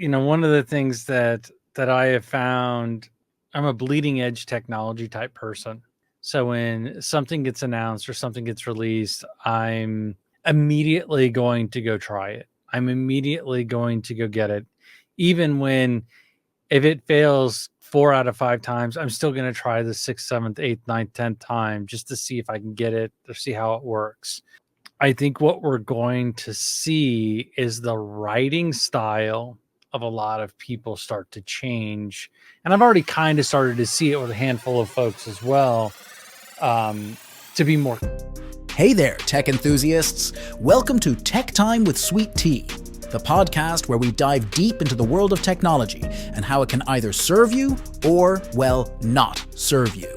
one of the things that I have found, I'm a bleeding edge technology type person. So when something gets announced or something gets released, I'm immediately going to go try it. I'm immediately going to go get it. Even when, if it fails 4 out of 5 times, I'm still going to try the 6th, 7th, 8th, 9th, 10th time just to see if I can get it or see how it works. I think what we're going to see is the writing style of a lot of people start to change. And I've already kind of started to see it with a handful of folks as well, to be more. Hey there, tech enthusiasts. Welcome to Tech Time with Sweet Tea, the podcast where we dive deep into the world of technology and how it can either serve you or, well, not serve you.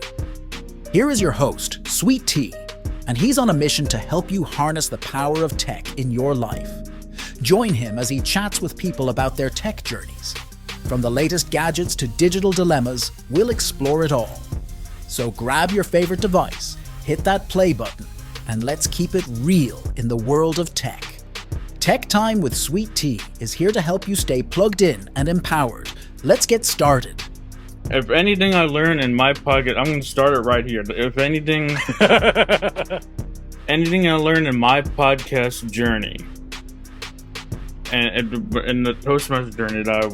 Here is your host, Sweet Tea, and he's on a mission to help you harness the power of tech in your life. Join him as he chats with people about their tech journeys. From the latest gadgets to digital dilemmas, we'll explore it all. So grab your favorite device, hit that play button, and let's keep it real in the world of tech. Tech Time with Sweet Tea is here to help you stay plugged in and empowered. Let's get started. If anything I learn in my podcast, I'm going to start it right here. If anything, anything I learned in my podcast journey, and in the Toastmaster journey that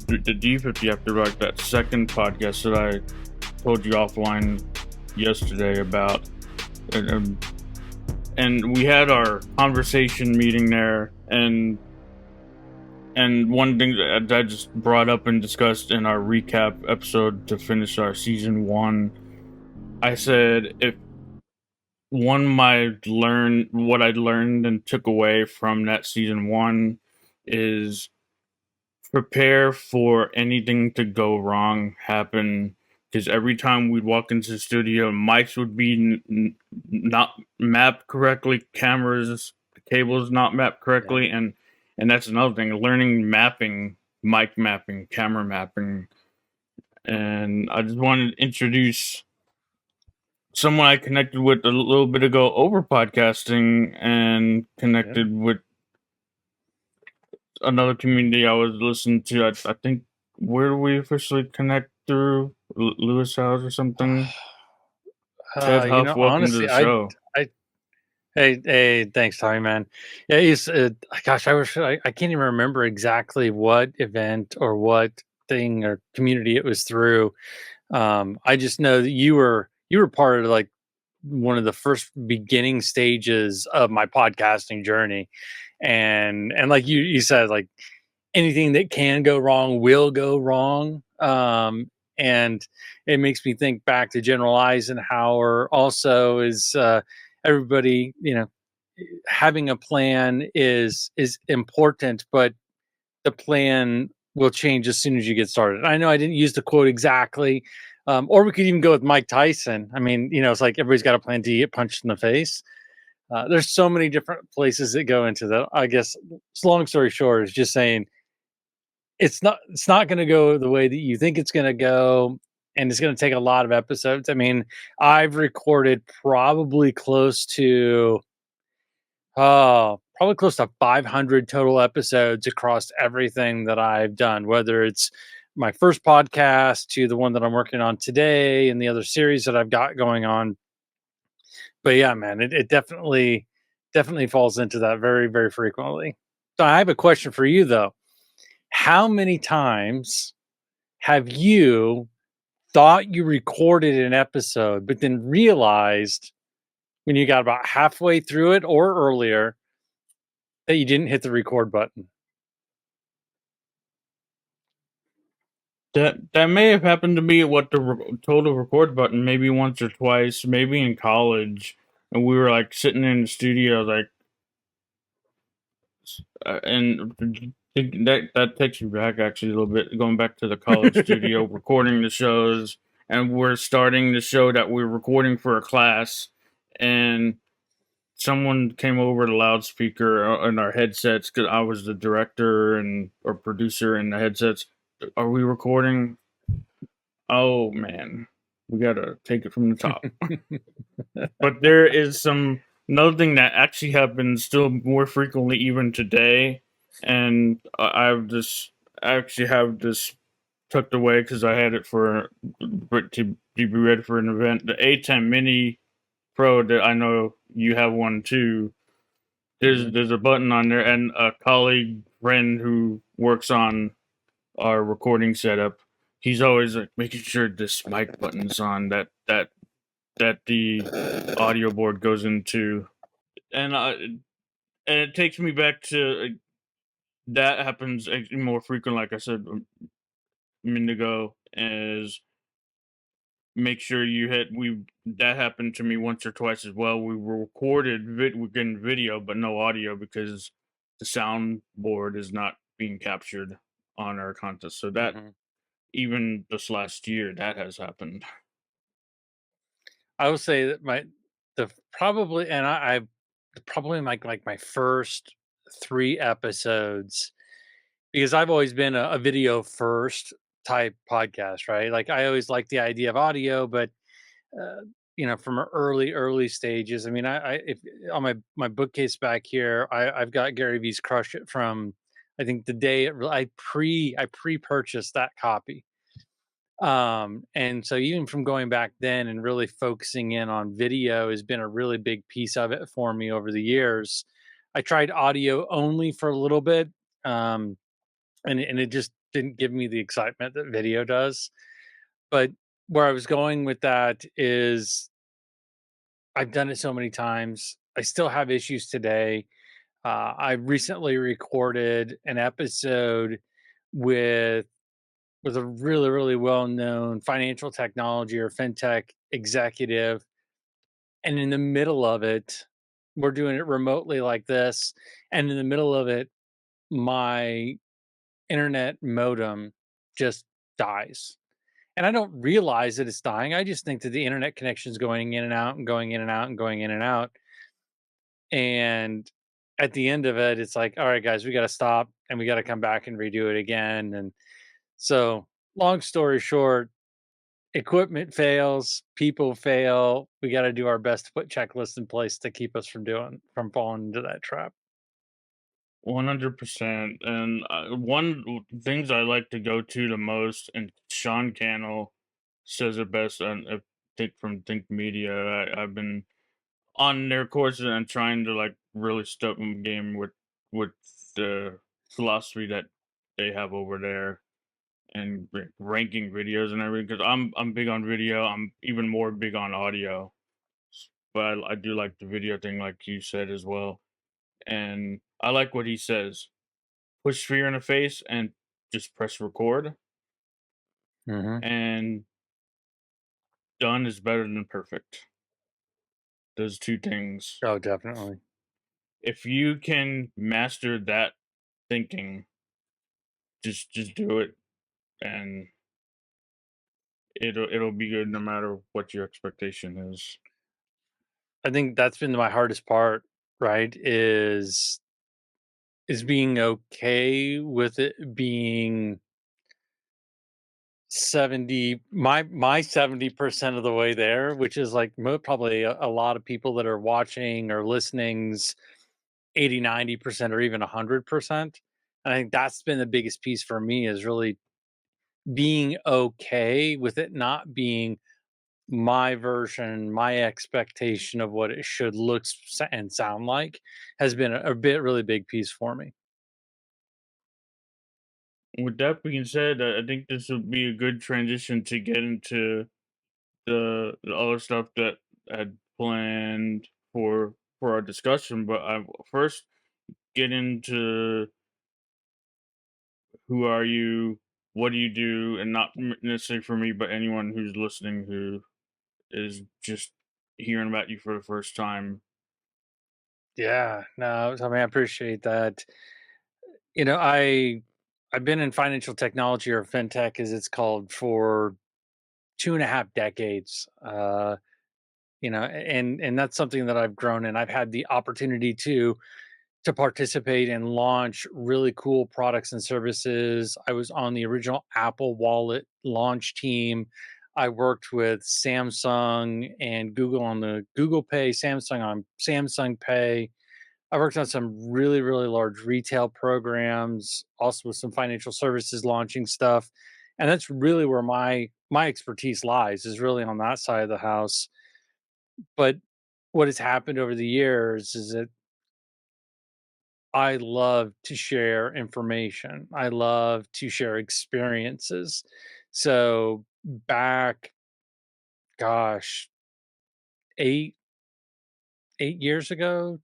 the D50 after like that second podcast that I told you offline yesterday about, and we had our conversation meeting there, and one thing that I just brought up and discussed in our recap episode to finish our season 1, I said if one might learn what I learned and took away from that season 1 is prepare for anything to go wrong, happen, because every time we'd walk into the studio, mics would be not mapped correctly, cameras, cables not mapped correctly, and that's another thing, learning mapping, mic mapping, camera mapping. And I just wanted to introduce someone I connected with a little bit ago over podcasting and connected with another community I was listening to. I think, where do we officially connect through? Lewis House or something? Tedd Huff, welcome honestly, to the show. Hey, thanks, Tommy, man. Yeah, he's, gosh, I can't even remember exactly what event or what thing or community it was through. I just know that you were part of like one of the first beginning stages of my podcasting journey, and like you said, like anything that can go wrong will go wrong. And it makes me think back to General Eisenhower also is, everybody, having a plan is important, but the plan will change as soon as you get started. I know I didn't use the quote exactly, or we could even go with Mike Tyson. I mean, it's like everybody's got a plan to get punched in the face. There's so many different places that go into that. I guess, long story short, is just saying it's not going to go the way that you think it's going to go, and it's going to take a lot of episodes. I mean, I've recorded probably close to 500 total episodes across everything that I've done, whether it's my first podcast to the one that I'm working on today and the other series that I've got going on. But yeah, man, it definitely falls into that very, very frequently. So I have a question for you though. How many times have you thought you recorded an episode, but then realized when you got about halfway through it or earlier that you didn't hit the record button? That may have happened to me with the total record button, maybe once or twice, maybe in college, and we were like sitting in the studio, like, and that takes you back actually a little bit, going back to the college studio, recording the shows, and we're starting the show that we're recording for a class, and someone came over the loudspeaker in our headsets, because I was the director or producer in the headsets. Are we recording? Oh man, we gotta take it from the top. But there is another thing that actually happens still more frequently even today, and I have this. I actually have this tucked away because I had it to be ready for an event. The A10 Mini Pro that I know you have one too. Mhm. There's a button on there, and a colleague friend who works on our recording setup. He's always like making sure this mic button's on that the audio board goes into, and it takes me back to that happens more frequent. Like I said a minute ago, is make sure you hit we that happened to me once or twice as well. We recorded we getting video but no audio because the soundboard is not being captured on our content. So that Mhm. even this last year that has happened. I would say that the probably and I probably like my first 3 episodes, because I've always been a video first type podcast, right? Like, I always liked the idea of audio, but, uh, from early stages, I mean, I if on my bookcase back here, I've got Gary V's Crush It from, I think, the day I pre-purchased that copy. And so even from going back then and really focusing in on video has been a really big piece of it for me over the years. I tried audio only for a little bit, um, and it just didn't give me the excitement that video does. But where I was going with that is I've done it so many times. I still have issues today. I recently recorded an episode with a really well known financial technology or fintech executive, and in the middle of it, we're doing it remotely like this, and in the middle of it, my internet modem just dies. And I don't realize that it's dying. I just think that the internet connection is going in and out and going in and out and going in and out. And at the end of it, it's like, all right, guys, we got to stop and we got to come back and redo it again. And so, long story short, equipment fails, people fail. We got to do our best to put checklists in place to keep us from falling into that trap. 100%. And things I like to go to the most, and Sean Cannell says it best. And think from Think Media, I've been on their courses and trying to like really step my game with the philosophy that they have over there and ranking videos and everything. Because I'm big on video. I'm even more big on audio, but I do like the video thing, like you said as well. And I like what he says: push fear in the face and just press record. Hmm. And done is better than perfect. Those two things. Oh, definitely. If you can master that thinking, just do it, and it'll be good no matter what your expectation is. I think that's been my hardest part, right? Is being okay with it being 70 70% of the way there, which is like probably a lot of people that are watching or listening's 80 90% or even 100%. And I think that's been the biggest piece for me, is really being okay with it not being my version, my expectation of what it should and sound like, has been a bit really big piece for me. With that being said, I think this would be a good transition to get into the other stuff that I had planned for our discussion. But I first get into who are you, what do you do, and not necessarily for me, but anyone who's listening who is just hearing about you for the first time. Yeah, no, I mean, I appreciate that. You know, I've been in financial technology, or fintech as it's called, for 2.5 decades. And that's something that I've grown in. I've had the opportunity to participate and launch really cool products and services. I was on the original Apple Wallet launch team. I worked with Samsung and Google on the Google Pay, Samsung on Samsung Pay. I worked on some really, really large retail programs, also with some financial services launching stuff. And that's really where my expertise lies, is really on that side of the house. But what has happened over the years is that I love to share information. I love to share experiences. So back, gosh, 8 8 years ago,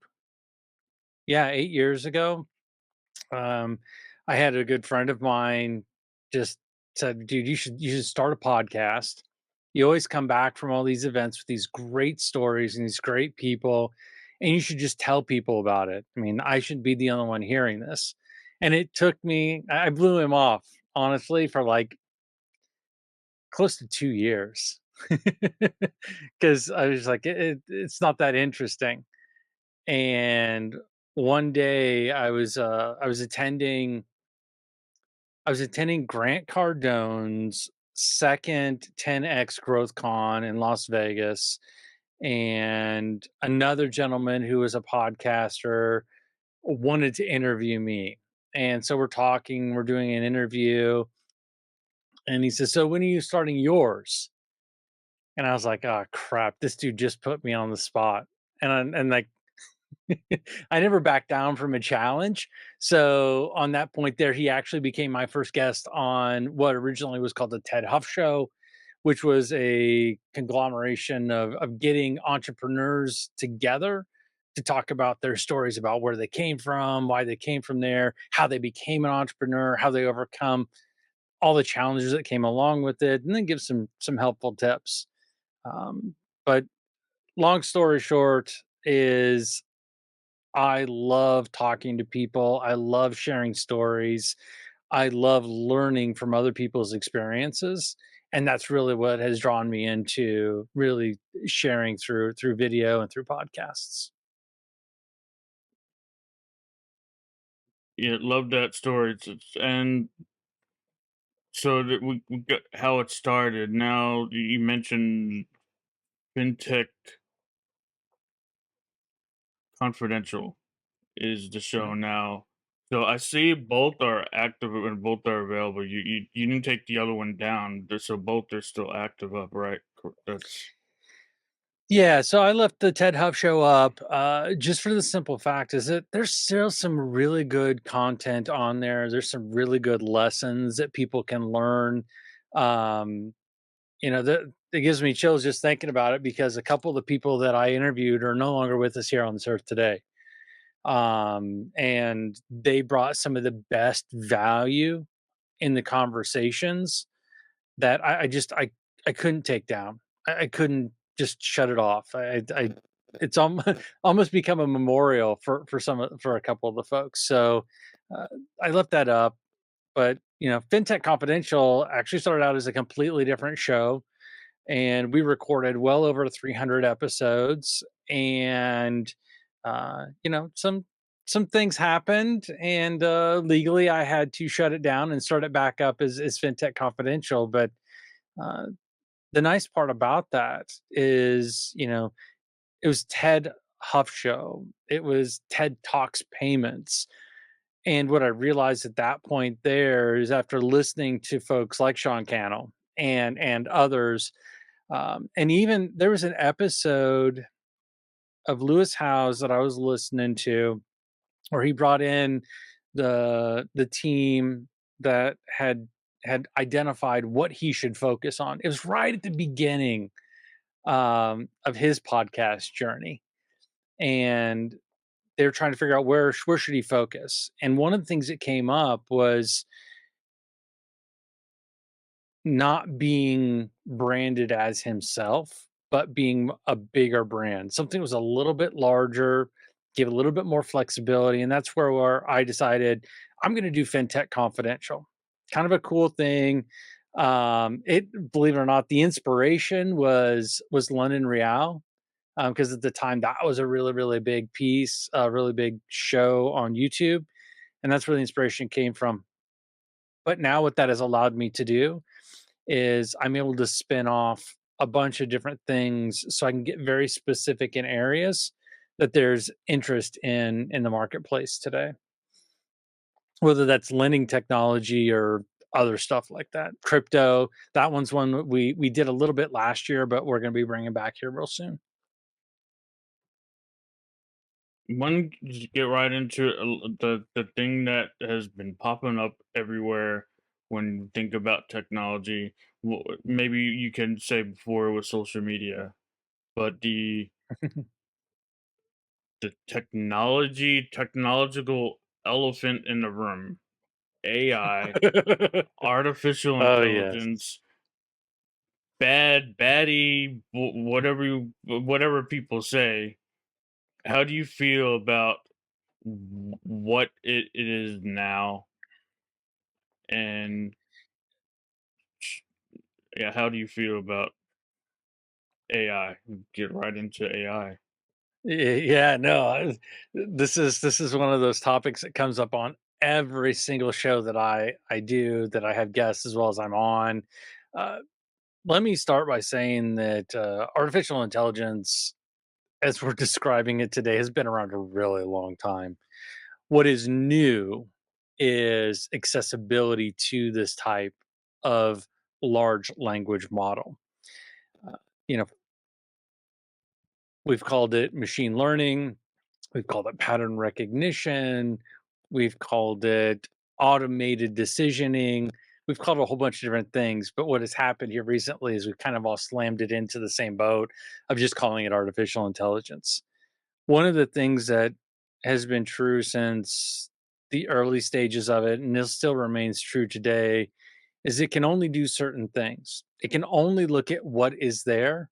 yeah, 8 years ago, um, I had a good friend of mine just said, "Dude, you should start a podcast. You always come back from all these events with these great stories and these great people, and you should just tell people about it. I mean, I should be the only one hearing this." And it took me, I blew him off, honestly, for like close to 2 years. Because I was like, it's not that interesting. And one day I was attending Grant Cardone's second 10X Growth Con in Las Vegas, and another gentleman who was a podcaster wanted to interview me. And so we're talking, we're doing an interview, and he says, "So when are you starting yours?" And I was like, "Oh crap, this dude just put me on the spot." And like I never backed down from a challenge. So on that point there, he actually became my first guest on what originally was called the Tedd Huff Show, which was a conglomeration of getting entrepreneurs together to talk about their stories about where they came from, why they came from there, how they became an entrepreneur, how they overcome all the challenges that came along with it, and then give some helpful tips. But long story short is I love talking to people. I love sharing stories. I love learning from other people's experiences. And that's really what has drawn me into really sharing through video and through podcasts. Yeah, love that story. And so that we got how it started. Now you mentioned Fintech Confidential is the show now. So I see both are active and both are available. You didn't take the other one down, so both are still active up, right? That's Yeah, so I left the Ted Huff show up just for the simple fact is that there's still some really good content on there. There's some really good lessons that people can learn. Um, that it gives me chills just thinking about it because a couple of the people that I interviewed are no longer with us here on this earth today. And they brought some of the best value in the conversations that I couldn't take down. I couldn't just shut it off. It's almost almost become a memorial for a couple of the folks. So uh, I left that up. But FinTech Confidential actually started out as a completely different show, and we recorded well over 300 episodes. And some things happened, and legally I had to shut it down and start it back up as FinTech Confidential. But uh, the nice part about that is, it was Ted Huff show. It was Ted Talks Payments. And what I realized at that point there is, after listening to folks like Sean Cannell and others, and even there was an episode of Lewis Howes that I was listening to where he brought in the team that had identified what he should focus on. It was right at the beginning of his podcast journey, and they were trying to figure out where should he focus. And one of the things that came up was not being branded as himself, but being a bigger brand. Something was a little bit larger, give a little bit more flexibility. And that's where I decided I'm going to do FinTech Confidential. Kind of a cool thing. Believe it or not, the inspiration was London Real, because at the time that was a really, really big piece, a really big show on YouTube. And that's where the inspiration came from. But now what that has allowed me to do is I'm able to spin off a bunch of different things so I can get very specific in areas that there's interest in the marketplace today, whether that's lending technology or other stuff like that. Crypto, that one's one that we did a little bit last year, but we're going to be bringing back here real soon. One, just get right into it, the thing that has been popping up everywhere when you think about technology. Maybe you can say before with social media, but the technological elephant in the room, AI, artificial Oh yes. intelligence, baddie, whatever people say. How do you feel about what it is now, and yeah, how do you feel about AI? Get right into AI. Yeah, no, this is one of those topics that comes up on every single show that I do, that I have guests as well as I'm on. Uh, Let me start by saying that artificial intelligence, as we're describing it today, has been around a really long time. What is new is accessibility to this type of large language model. Uh, you know, we've called it machine learning, we've called it pattern recognition, we've called it automated decisioning, we've called it a whole bunch of different things. But what has happened here recently is we've kind of all slammed it into the same boat of just calling it artificial intelligence. One of the things that has been true since the early stages of it, and it still remains true today, is it can only do certain things. It can only look at what is there,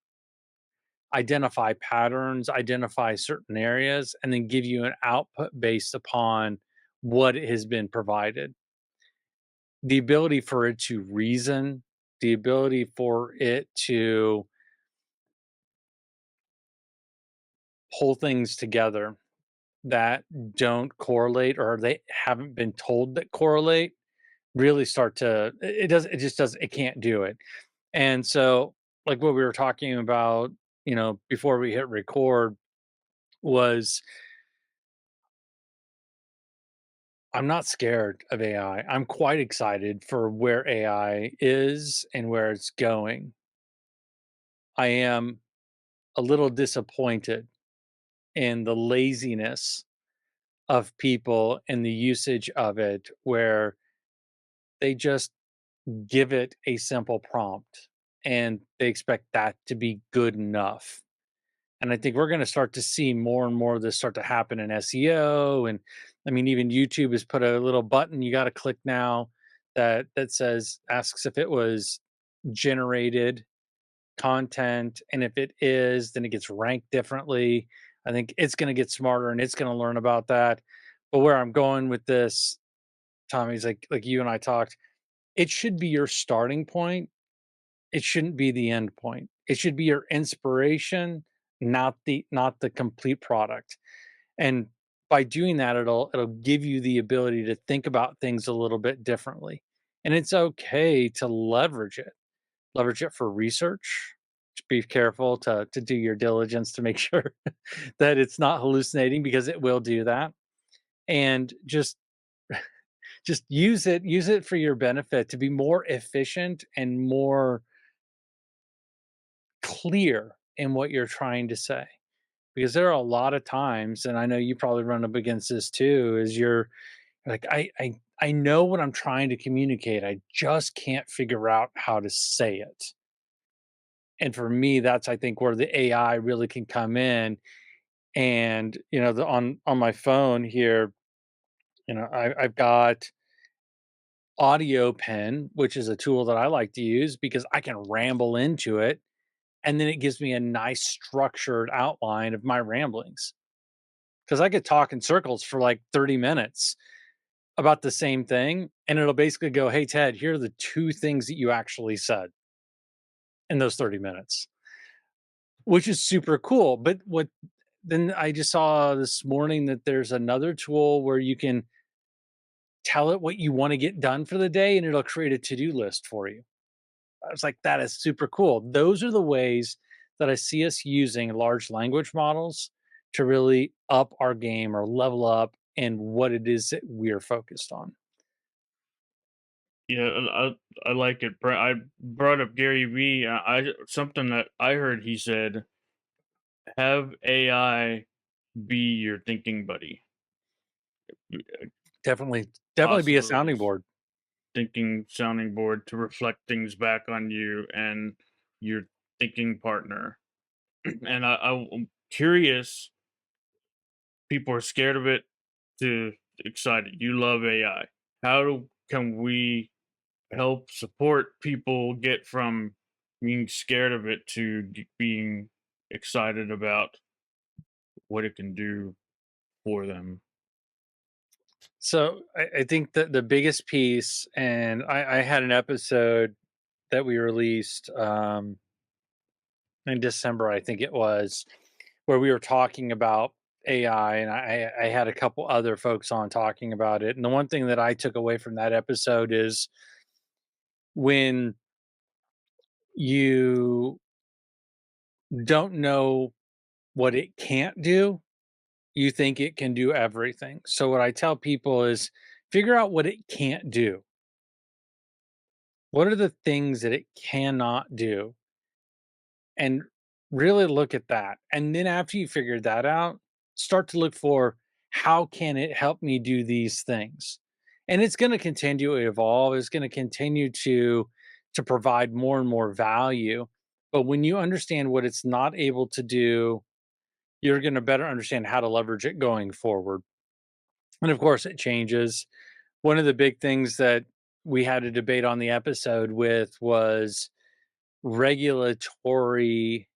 identify patterns, identify certain areas, and then give you an output based upon what has been provided. The ability for it to reason, the ability for it to pull things together that don't correlate or they haven't been told that correlate, really start to it just does it can't do it. And so, like what we were talking about, before we hit record, was I'm not scared of AI. I'm quite excited for where AI is and where it's going. I am a little disappointed in the laziness of people and the usage of it, where they just give it a simple prompt and they expect that to be good enough. And I think we're going to start to see more and more of this start to happen in SEO. And I mean, even YouTube has put a little button you got to click now that says, asks if it was generated content. And if it is, then it gets ranked differently. I think it's going to get smarter and it's going to learn about that. But where I'm going with this, Tommy, is like you and I talked, it should be your starting point. It shouldn't be the end point. It should be your inspiration, not the complete product. And by doing that, it'll give you the ability to think about things a little bit differently. And it's okay to leverage it. Leverage it for research. Just be careful to do your diligence to make sure that it's not hallucinating, because it will do that. And just use it for your benefit, to be more efficient and more clear in what you're trying to say. Because there are a lot of times, and I know you probably run up against this too, is you're like, I know what I'm trying to communicate. I just can't figure out how to say it. And for me, that's, I think, where the AI really can come in. And on my phone here, I've got Audio Pen, which is a tool that I like to use because I can ramble into it, and then it gives me a nice structured outline of my ramblings. Because I could talk in circles for like 30 minutes about the same thing, and it'll basically go, "Hey, Ted, here are the two things that you actually said in those 30 minutes," which is super cool. But then I just saw this morning that there's another tool where you can tell it what you want to get done for the day, and it'll create a to do list for you. I was like, that is super cool. Those are the ways that I see us using large language models to really up our game or level up and what it is that we're focused on. Yeah, I like it. I brought up Gary Vee. I something that I heard he said, have AI be your thinking buddy. Definitely be a sounding Possibilities. board. Thinking sounding board to reflect things back on you and your thinking partner. And I'm curious, people are scared of it to excited. You love AI. Can we help support people get from being scared of it to being excited about what it can do for them? So I think that the biggest piece, and I had an episode that we released in December, I think it was, where we were talking about AI, and I had a couple other folks on talking about it. And the one thing that I took away from that episode is when you don't know what it can't do, you think it can do everything. So what I tell people is figure out what it can't do. What are the things that it cannot do? And really look at that. And then after you figure that out, start to look for how can it help me do these things? And it's going to continue to evolve. It's going to continue to provide more and more value. But when you understand what it's not able to do, you're going to better understand how to leverage it going forward. And of course, it changes. One of the big things that we had a debate on the episode with was regulatory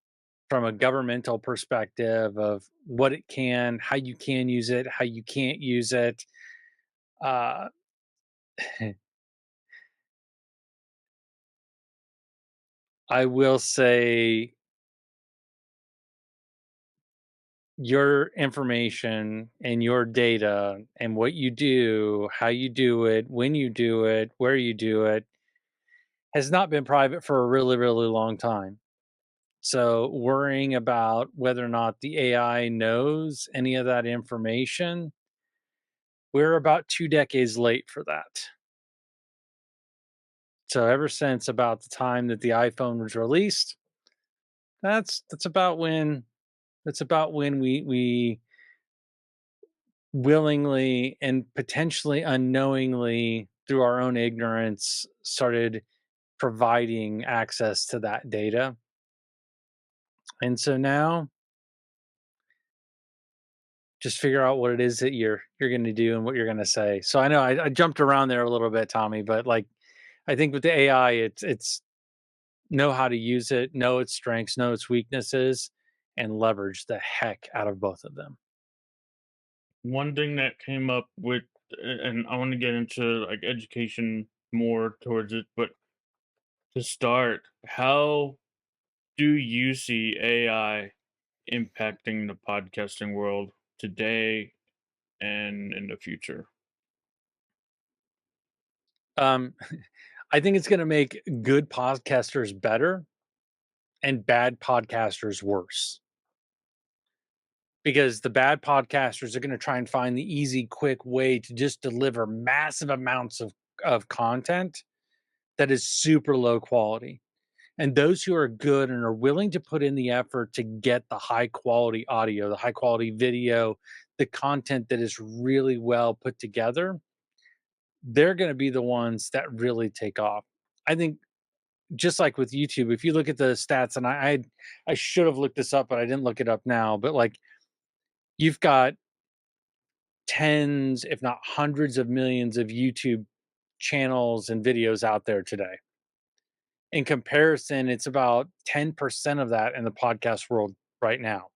from a governmental perspective of what it can, how you can use it, how you can't use it. Uh, I will say your information and your data and what you do, how you do it, when you do it, where you do it has not been private for a really, really long time. So worrying about whether or not the AI knows any of that information, we're about 2 decades late for that. So ever since about the time that the iPhone was released, that's about when we willingly and potentially unknowingly through our own ignorance started providing access to that data. And so now just figure out what it is that you're going to do and what you're going to say. So I know I jumped around there a little bit, Tommy, but like I think with the AI, it's know how to use it, know its strengths, know its weaknesses, and leverage the heck out of both of them. One thing that came up with, and I want to get into like education more towards it, but to start, how do you see AI impacting the podcasting world today and in the future? Um, I think it's going to make good podcasters better and bad podcasters worse because the bad podcasters are going to try and find the easy, quick way to just deliver massive amounts of content that is super low quality. And those who are good and are willing to put in the effort to get the high quality audio, the high quality video, the content that is really well put together, they're going to be the ones that really take off. I think just like with YouTube, if you look at the stats, and I should have looked this up, but I didn't look it up now. But like you've got tens, if not hundreds of millions of YouTube channels and videos out there today. In comparison, it's about 10% of that in the podcast world right now.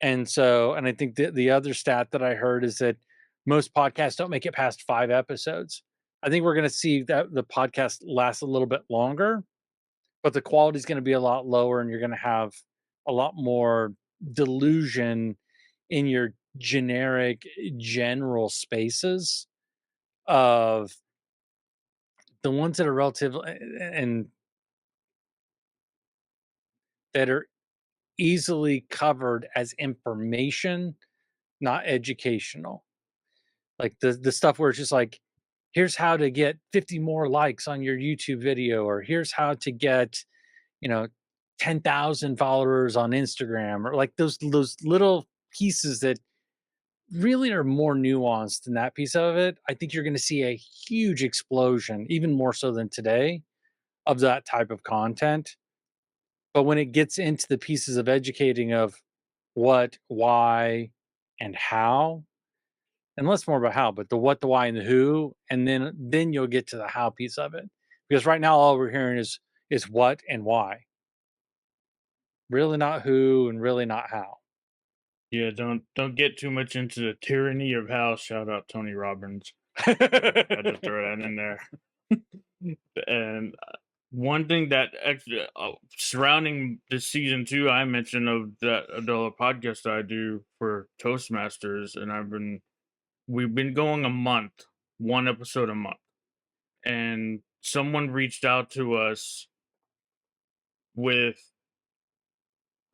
And so, and I think the other stat that I heard is that most podcasts don't make it past 5 episodes. I think we're going to see that the podcast lasts a little bit longer, but the quality is going to be a lot lower, and you're going to have a lot more delusion in your generic, general spaces of the ones that are relative and that are easily covered as information, not educational. Like the stuff where it's just like, here's how to get 50 more likes on your YouTube video, or here's how to get, you know, 10,000 followers on Instagram, or like those little pieces that really are more nuanced than that piece of it. I think you're going to see a huge explosion, even more so than today, of that type of content. But when it gets into the pieces of educating of what, why, and how, and less more about how, but the what, the why, and the who, and then you'll get to the how piece of it. Because right now all we're hearing is what and why, really not who, and really not how. Yeah, don't get too much into the tyranny of house. Shout out Tony Robbins. Had to throw that in there. And one thing that actually surrounding this season two, I mentioned of that the podcast I do for Toastmasters, and we've been going a month, one episode a month, and someone reached out to us with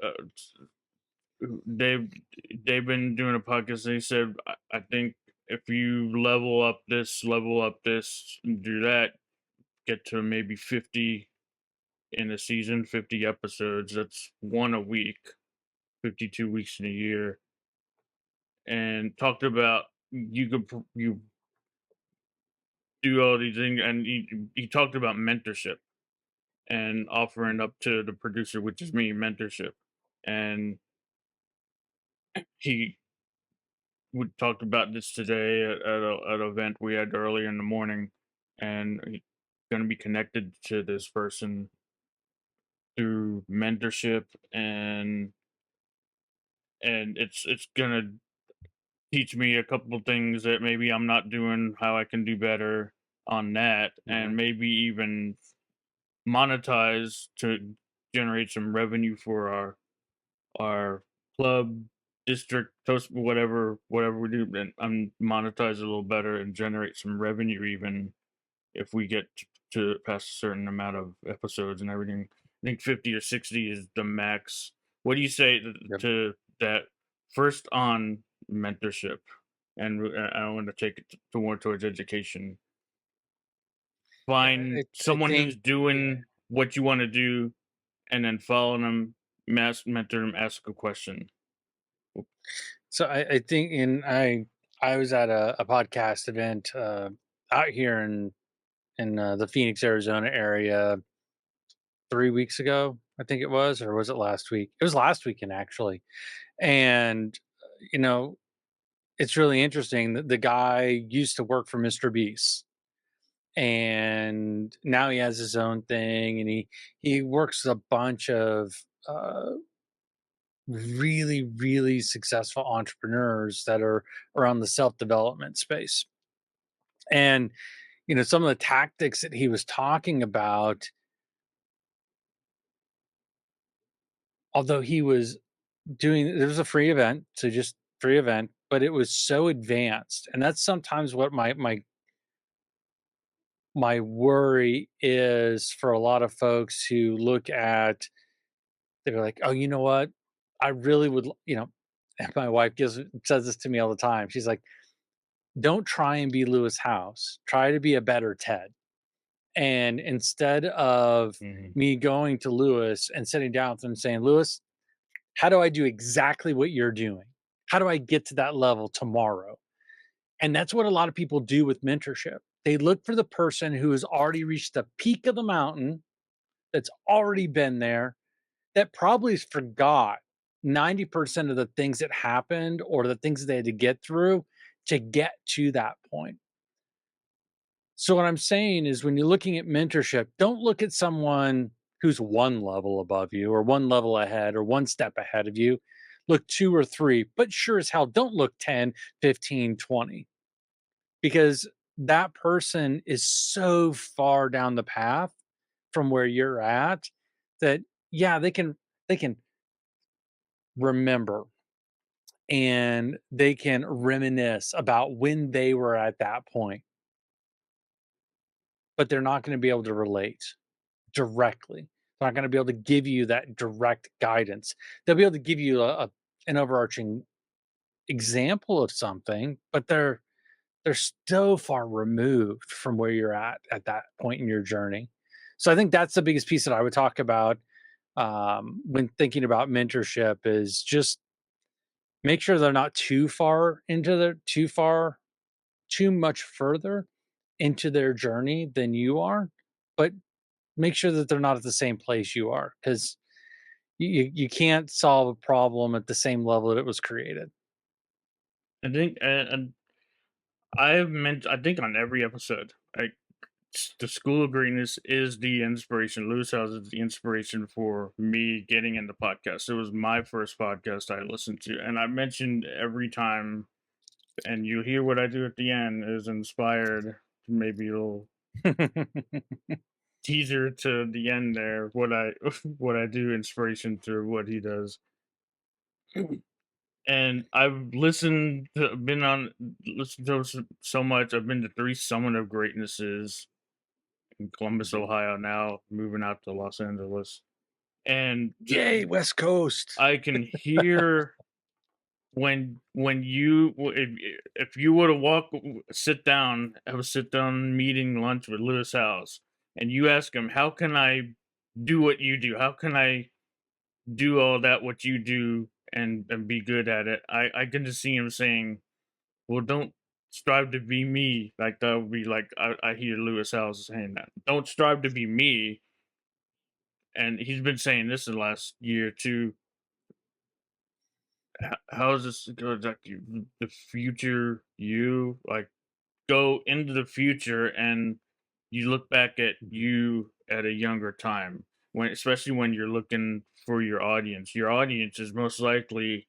uh, they've they've been doing a podcast. They said, I think if you level up this, do that, get to maybe 50 in a season, 50 episodes. That's one a week, 52 weeks in a year. And talked about you do all these things, and he talked about mentorship and offering up to the producer, which is me, mentorship. And he we talked about this today at an event we had earlier in the morning, and he's going to be connected to this person through mentorship, and it's going to teach me a couple of things that maybe I'm not doing, how I can do better on that, Mhm. and maybe even monetize to generate some revenue for our club, district, toast, whatever we do, and monetize a little better and generate some revenue even if we get to past a certain amount of episodes and everything. I think 50 or 60 is the max. What do you say Yep. to that? First on mentorship, and I want to take it to more towards education. Yeah, Find I someone who's think doing what you want to do, and then follow them, mentor them, ask a question. so. I think I was at a podcast event out here in the Phoenix, Arizona area 3 weeks ago. I think it was, or was it last week? It was last weekend actually, and you know it's really interesting that the guy used to work for Mr. Beast, and now he has his own thing, and he works with a bunch of uh, really successful entrepreneurs that are around the self development space. And some of the tactics that he was talking about, although he was doing, there was a free event, so just free event, but it was so advanced, and that's sometimes what my worry is for a lot of folks who look at, they're like, oh, you know what, I really would and my wife says this to me all the time. She's like, don't try and be Lewis House, try to be a better Ted. And instead of Mhm. me going to Lewis and sitting down with him and saying, Lewis, how do I do exactly what you're doing? How do I get to that level tomorrow? And that's what a lot of people do with mentorship. They look for the person who has already reached the peak of the mountain, that's already been there, that probably forgot 90% of the things that happened or the things they had to get through to get to that point. So, what I'm saying is, when you're looking at mentorship, don't look at someone who's one level above you or one level ahead or one step ahead of you. Look two or three, but sure as hell, don't look 10, 15, 20, because that person is so far down the path from where you're at that, yeah, they can remember and they can reminisce about when they were at that point, but they're not going to be able to relate directly. They're not going to be able to give you that direct guidance. They'll be able to give you an overarching example of something, but they're so far removed from where you're at that point in your journey. So I think that's the biggest piece that I would talk about when thinking about mentorship is just make sure they're not too far into the too much further into their journey than you are, but make sure that they're not at the same place you are because you can't solve a problem at the same level that it was created. I think, and I've meant, I think on every episode, like the School of Greatness is the inspiration. Lewis House is the inspiration for me getting into podcasts. It was my first podcast I listened to, and I mentioned every time, and you hear what I do at the end is inspired. Maybe a little teaser to the end there. What I what I do, inspiration to what he does. And I've listened to, been on, listened to so much. I've been to 3 Summit of Greatnesses in Columbus, Ohio, now moving out to Los Angeles. And Yay, West Coast. I can hear when you if you were to sit down, have a sit down meeting lunch with Lewis House, and you ask him, how can I do what you do? How can I do all that what you do and be good at it? I can just see him saying, well, don't strive to be me. Like that would be like I hear Lewis Howes saying that. Don't strive to be me. And he's been saying this in the last year or two. How is this go like the future you like go into the future and you look back at you at a younger time when especially when you're looking for your audience. Your audience is most likely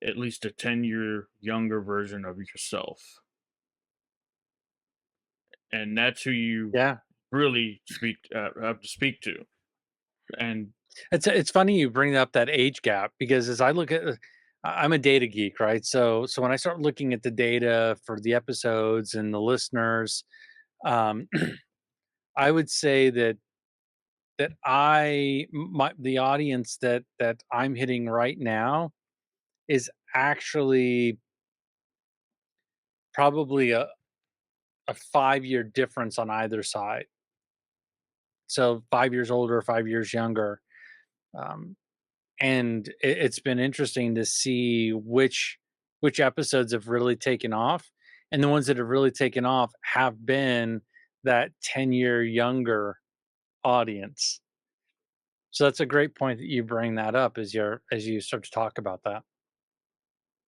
at least a 10-year younger version of yourself. And that's who you Yeah. really have to speak to. And It's funny you bring up that age gap because as I look at I'm a data geek, right? So when I start looking at the data for the episodes and the listeners, um, I would say that the audience that I'm hitting right now is actually probably a 5-year difference on either side. So 5 years older, 5 years younger. Um, and it's been interesting to see which episodes have really taken off, and the ones that have really taken off have been that 10-year younger audience. So that's a great point that you bring that up as you start to talk about that.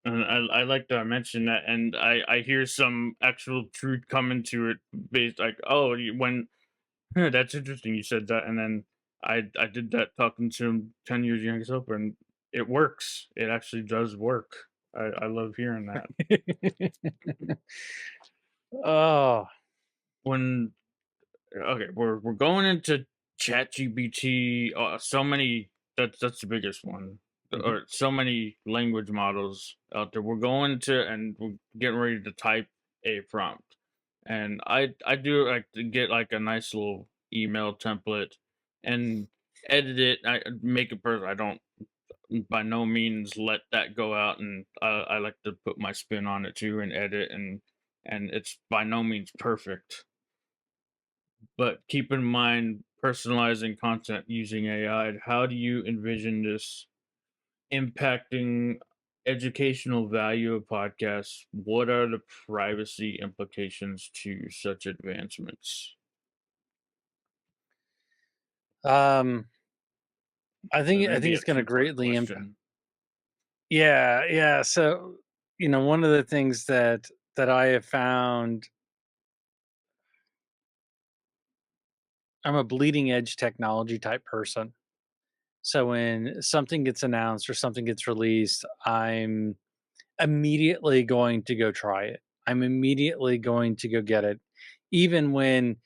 I like to mention that, and I hear some actual truth coming to it based like, oh, when that's interesting you said that, and then I did that talking to him 10 years younger self, and it works. It actually does work. I love hearing that. Oh. When okay, we're going into ChatGPT. So many. That's the biggest one. Mhm. Or so many language models out there. We're going to and we're getting ready to type a prompt, and I do like to get like a nice little email template and edit it. I make it perfect. I don't by no means let that go out, and I like to put my spin on it too and edit and it's by no means perfect, but keep in mind personalizing content using AI. How do you envision this impacting educational value of podcasts? What are the privacy implications to such advancements? um So I think maybe a it's going to two-part greatly impact. question. Yeah, yeah. So, one of the things that I have found, I'm a bleeding edge technology type person. So when something gets announced or something gets released, I'm immediately going to go try it. I'm immediately going to go get it. Even when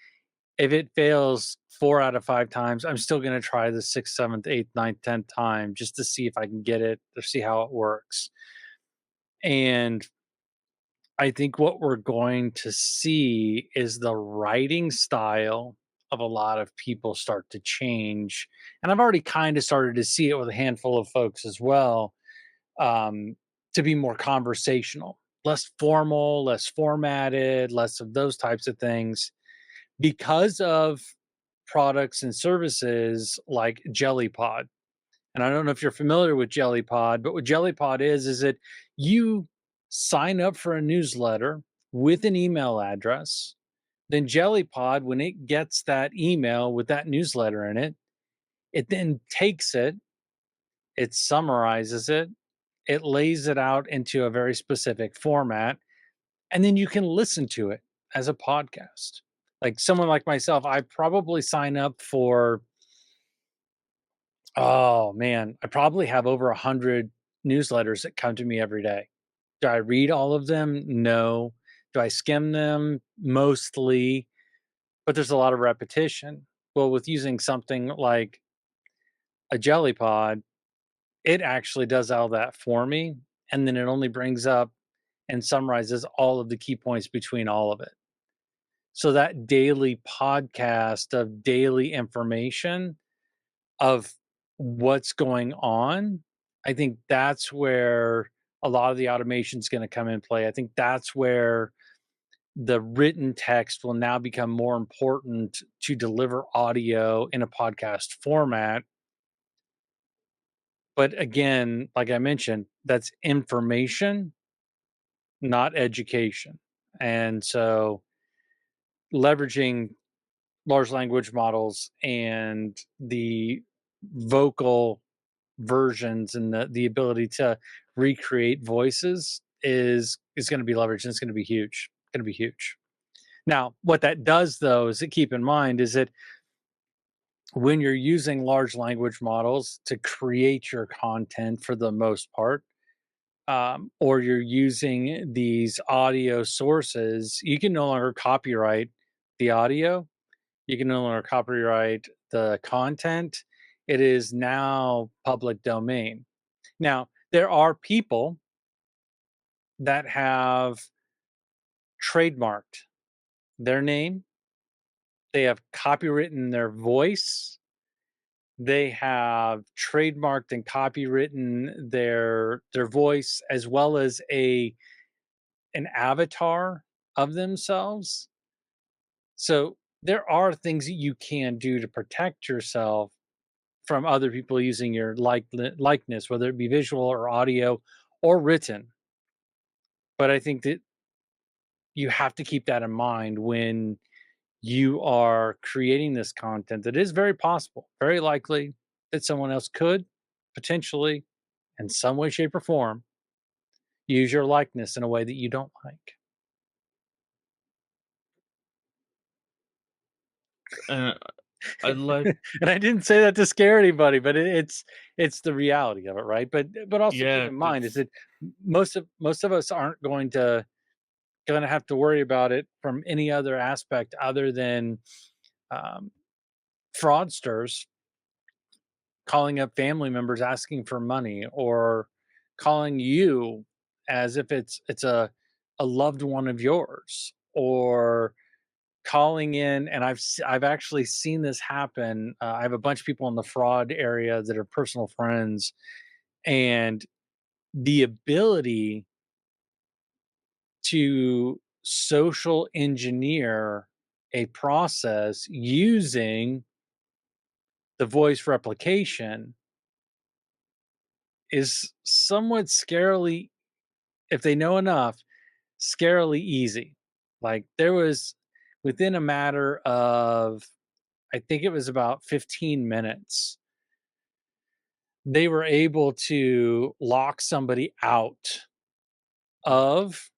if it fails 4 out of 5 times, I'm still going to try the sixth, seventh, eighth, ninth, 10th time just to see if I can get it or see how it works. And I think what we're going to see is the writing style of a lot of people start to change. And I've already kind of started to see it with a handful of folks as well, um, to be more conversational, less formal, less formatted, less of those types of things because of products and services like JellyPod. And I don't know if you're familiar with JellyPod, but what JellyPod is that you sign up for a newsletter with an email address. Then JellyPod, when it gets that email with that newsletter in it, it then takes it, it summarizes it, it lays it out into a very specific format, and then you can listen to it as a podcast. Like someone like myself, I probably sign up for, oh man, I probably have over 100 newsletters that come to me every day. Do I read all of them? No. Do I skim them? Mostly, but there's a lot of repetition. Well, with using something like a jelly pod, it actually does all that for me. And then it only brings up and summarizes all of the key points between all of it. So that daily podcast of daily information of what's going on, I think that's where a lot of the automation is going to come in play. I think that's where the written text will now become more important to deliver audio in a podcast format. But again, like I mentioned, that's information, not education. And so leveraging large language models and the vocal versions and the ability to recreate voices is going to be leveraged and it's going to be huge. Going to be huge. Now, what that does though is to keep in mind is that when you're using large language models to create your content for the most part, or you're using these audio sources, you can no longer copyright the audio. You can no longer copyright the content. It is now public domain. Now, there are people that have trademarked their name, they have copywritten their voice, they have trademarked and copywritten their voice as well as a an avatar of themselves. So there are things that you can do to protect yourself from other people using your likeness, whether it be visual or audio or written. But I think that you have to keep that in mind when you are creating this content that is very possible, very likely that someone else could potentially, in some way, shape, or form, use your likeness in a way that you don't like. And I like, And I didn't say that to scare anybody, but it's the reality of it, right? But also keep yeah, in mind is it's that most of us aren't going to have to worry about it from any other aspect other than um, fraudsters calling up family members asking for money or calling you as if it's a loved one of yours or calling in. And I've actually seen this happen. I have a bunch of people in the fraud area that are personal friends, and the ability to social engineer a process using the voice replication is somewhat scarily, if they know enough, scarily easy. Like there was within a matter of, I think it was about 15 minutes, they were able to lock somebody out of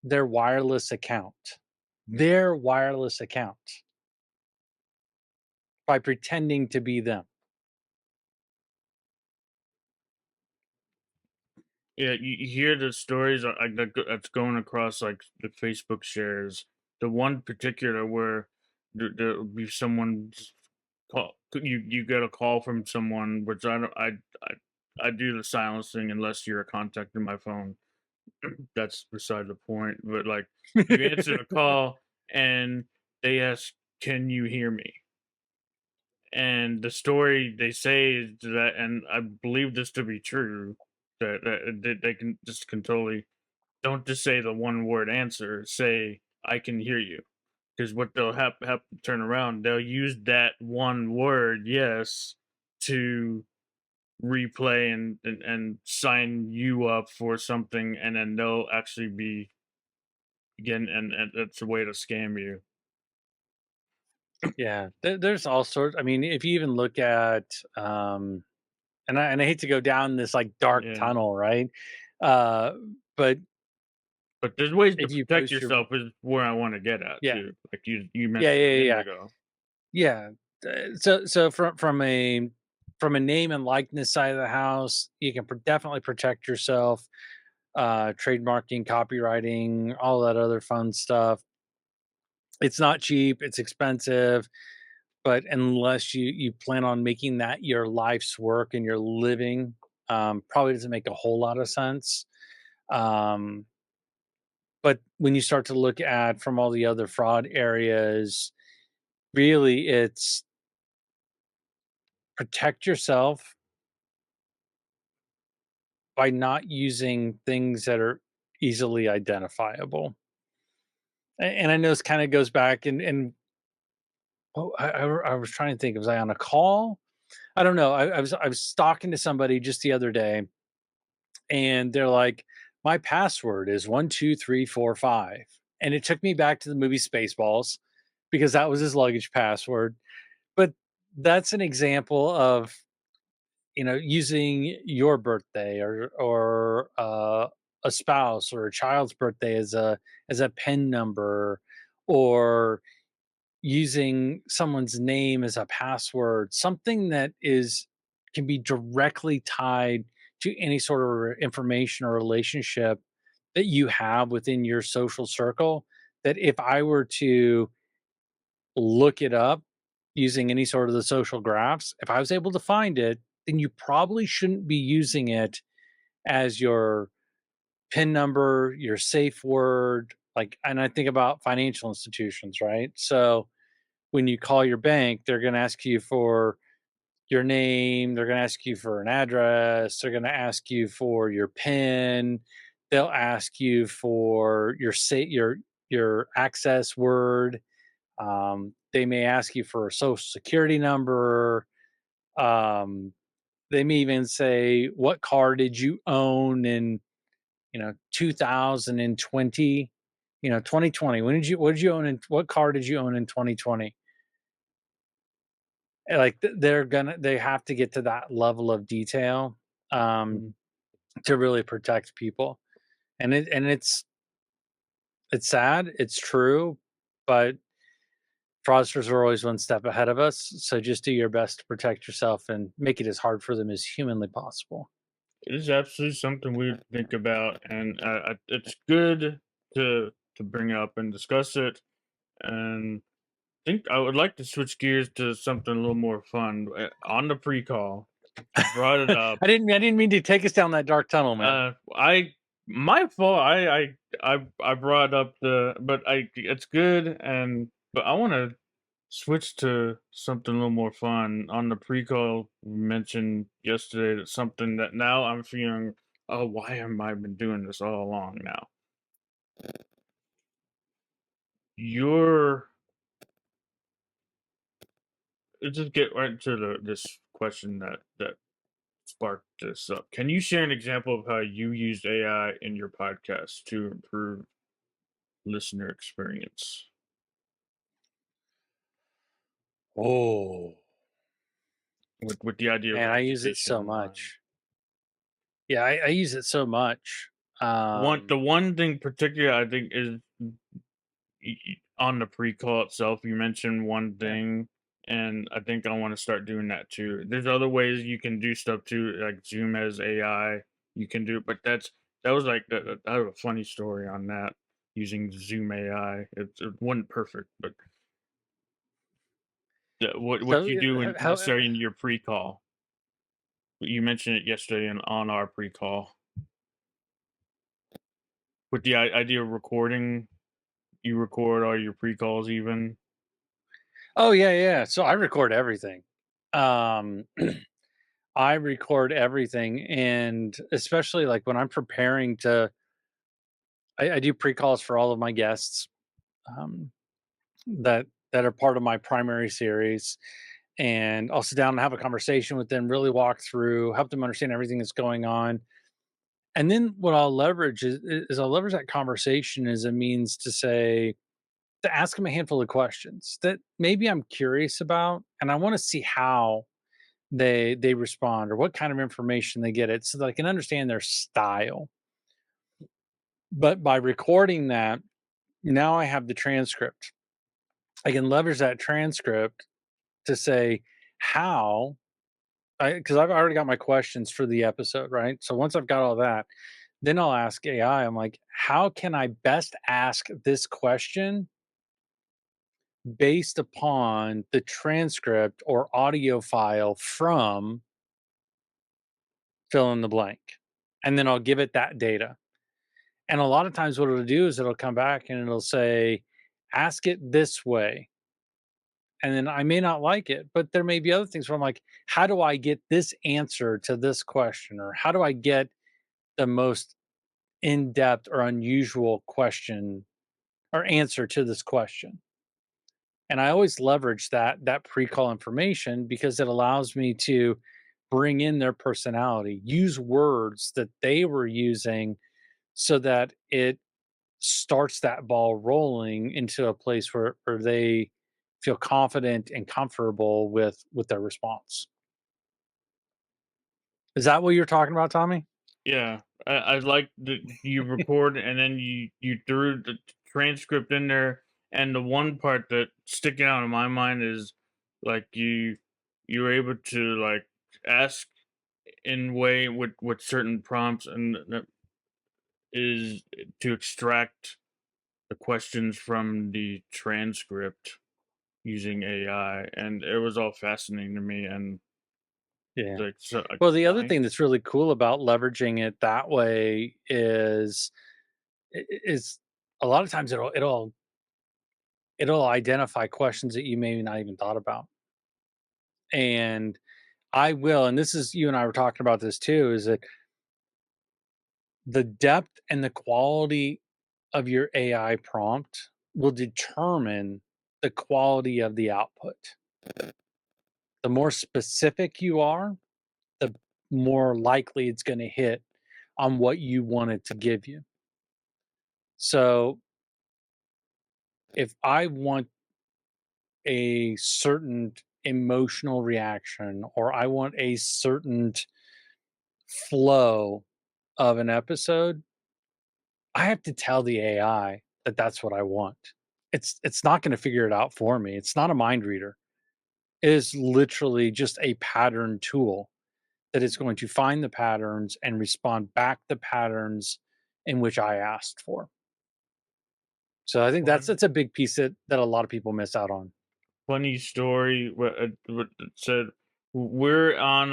their wireless account, their wireless account by pretending to be them. yeah. You hear the stories that's going across like the Facebook shares. The one particular where there'll be someone call you get a call from someone, which I don't I I do the silence thing unless you're contacting my phone. That's beside the point. But like you answer the call and they ask can you hear me? And the story they say is that, and I believe this to be true, that they can totally don't just say the one word answer. Say I can hear you, because what they'll have to turn around, they'll use that one word yes to replay and sign you up for something, and then they'll actually be again, and it's a way to scam you. Yeah, there's all sorts. I mean, if you even look at, and I hate to go down this like dark Yeah. tunnel, right? Uh, but But there's ways to if you protect post your, yourself is where I want to get at yeah, too. Like you yeah, mentioned yeah, a yeah, minute yeah, ago. yeah. So from a name and likeness side of the house, you can definitely protect yourself. Trademarking, copywriting, all that other fun stuff. It's not cheap. It's expensive. But unless you plan on making that your life's work and your living, probably doesn't make a whole lot of sense. Um, but when you start to look at from all the other fraud areas, really it's protect yourself by not using things that are easily identifiable. And I know this kind of goes back and oh, I was trying to think. Was I on a call? I don't know. I was talking to somebody just the other day, and they're like, "My password is 12345," and it took me back to the movie Spaceballs because that was his luggage password. But that's an example of using your birthday or a spouse or a child's birthday as a pen number, or using someone's name as a password, something that is can be directly tied to any sort of information or relationship that you have within your social circle, that if I were to look it up using any sort of the social graphs, if I was able to find it, then you probably shouldn't be using it as your PIN number, your safe word. Like, and I think about financial institutions, right? So when you call your bank, they're going to ask you for your name, they're going to ask you for an address, they're going to ask you for your PIN, they'll ask you for your access word. They may ask you for a social security number. Um, they may even say, "What car did you own in 2020?" 2020. What did you own in what car did you own in 2020? Like they have to get to that level of detail um, Mhm. to really protect people, and it's sad, it's true, but fraudsters are always one step ahead of us. So just do your best to protect yourself and make it as hard for them as humanly possible. It is absolutely something we think about, and it's good to bring up and discuss it. And think I would like to switch gears to something a little more fun. On the pre-call, you brought it up. I didn't mean to take us down that dark tunnel, man. I my fault. I brought up but I it's good, and but I want to switch to something a little more fun. On the pre-call, we mentioned yesterday that something that now I'm feeling. Oh, why am I been doing this all along now? You're let's just get right to this question that sparked this up. Can you share an example of how you used AI in your podcast to improve listener experience? Oh With the idea of man, I use it education so in mind. much. Yeah, I use it so much. The one thing particular I think is on the pre-call itself, you mentioned one Yeah. thing, and I think I want to start doing that too. There's other ways you can do stuff too, like Zoom as AI. You can do, but that was like I have a funny story on that using Zoom AI. It wasn't perfect, but what So you do in how necessarily in your pre-call. You mentioned it yesterday and on our pre-call with the idea of recording. You record all your pre-calls even. Oh, yeah, yeah. So I record everything. Um, I record everything, and especially, like, when I'm preparing to I do pre-calls for all of my guests, um, that are part of my primary series, and I'll sit down and have a conversation with them, really walk through, help them understand everything that's going on, and then what I'll leverage is I'll leverage that conversation as a means to ask them a handful of questions that maybe I'm curious about, and I wanna see how they respond or what kind of information they get it so that I can understand their style. But by recording that, now I have the transcript. I can leverage that transcript to say how because I've already got my questions for the episode, right? So once I've got all that, then I'll ask AI, I'm like, how can I best ask this question based upon the transcript or audio file from fill in the blank? And then I'll give it that data. And a lot of times what it'll do is it'll come back and it'll say, ask it this way. And then I may not like it, but there may be other things where I'm like, how do I get this answer to this question? Or how do I get the most in depth or unusual question or answer to this question? And I always leverage that pre-call information because it allows me to bring in their personality, use words that they were using so that it starts that ball rolling into a place where they feel confident and comfortable with their response. Is that what you're talking about, Tommy? Yeah, I like that you record and then you threw the transcript in there. And the one part that sticking out in my mind is like you were able to like ask in way with certain prompts, and that is to extract the questions from the transcript using AI, and it was all fascinating to me. And Yeah. like so, Well, the other I thing that's really cool about leveraging it that way is a lot of times it'll identify questions that you maybe not even thought about. And I will, and this is you and I were talking about this too, is that the depth and the quality of your AI prompt will determine the quality of the output. The more specific you are, the more likely it's going to hit on what you want it to give you. So if I want a certain emotional reaction or I want a certain flow of an episode, I have to tell the AI that that's what I want. It's not going to figure it out for me. It's not a mind reader. It is literally just a pattern tool that is going to find the patterns and respond back the patterns in which I asked for. So I think one that's a big piece that a lot of people miss out on. funny story what it said we're on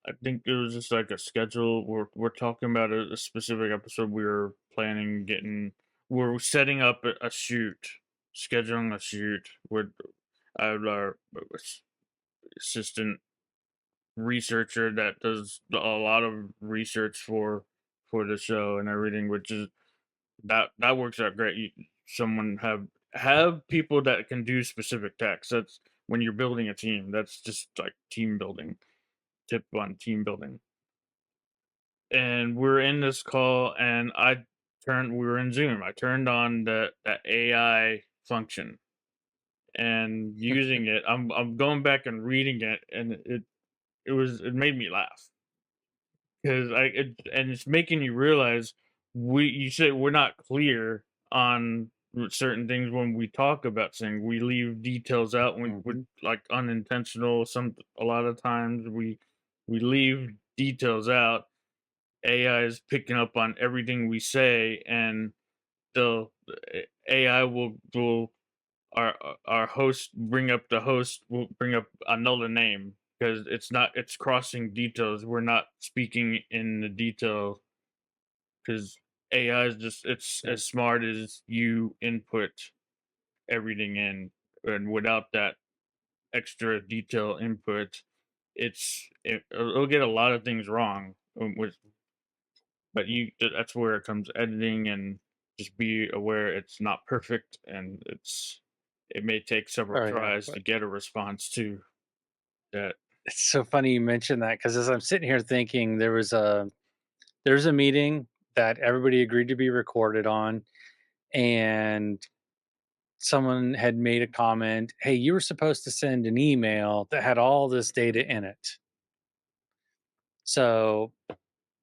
I think it was just like a schedule. We're talking about a specific episode we were planning getting. We're setting up a shoot, scheduling a shoot with our assistant researcher that does a lot of research for the show and everything, which is that works out great. Someone have people that can do specific tasks. That's when you're building a team. That's just like team building. Tip on team building. And we're in this call, and we were in Zoom. I turned on that AI function and using it. I'm going back and reading it, and it made me laugh because and it's making you realize you said we're not clear on certain things when we talk about things. We leave details out when we're Mhm. like unintentional. A lot of times we leave details out. AI is picking up on everything we say, and the AI will our host will bring up another name because it's crossing details. We're not speaking in the detail because AI is just it's Yeah. as smart as you input everything in. and without that extra detail input, it'll get a lot of things wrong. With but that's where it comes editing, and just be aware it's not perfect, and it may take several Oh yeah, tries to but get a response to that. it's so funny you mentioned that because as I'm sitting here thinking, there's a meeting that everybody agreed to be recorded on, and someone had made a comment, "Hey, you were supposed to send an email that had all this data in it." So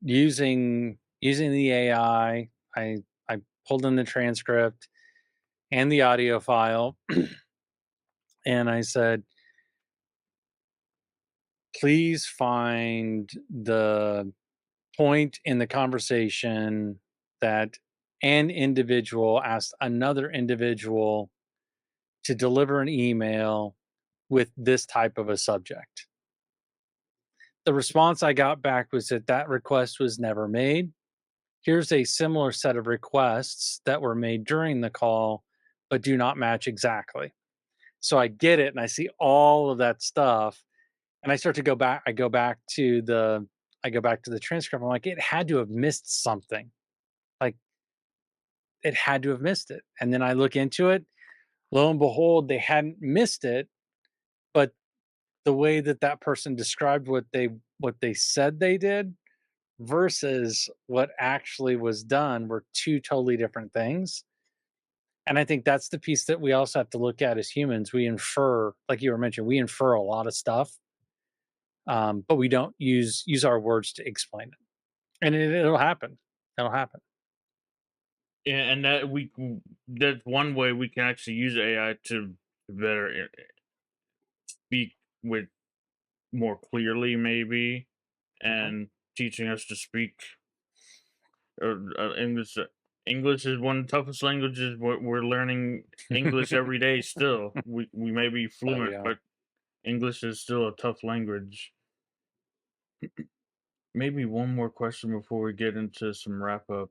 using the AI, I pulled in the transcript and the audio file, and I said, "Please find the point in the conversation that an individual asked another individual to deliver an email with this type of a subject." The response I got back was that that request was never made. Here's a similar set of requests that were made during the call, but do not match exactly. So I get it and I see all of that stuff and I start to go back. I go back to the transcript. I'm like, it had to have missed something. Like it had to have missed it. And then I look into it. Lo and behold, they hadn't missed it, but the way that that person described what they said they did versus what actually was done were two totally different things. And I think that's the piece that we also have to look at as humans. We infer, like you were mentioning, we infer a lot of stuff, but we don't use our words to explain it. And it'll happen. It'll happen. Yeah, and that's one way we can actually use AI to better speak with more clearly, maybe, Mhm. and teaching us to speak English. English is one of the toughest languages. We're learning English every day. Still, we may be Oh fluent, yeah, but English is still a tough language. Maybe one more question before we get into some wrap up.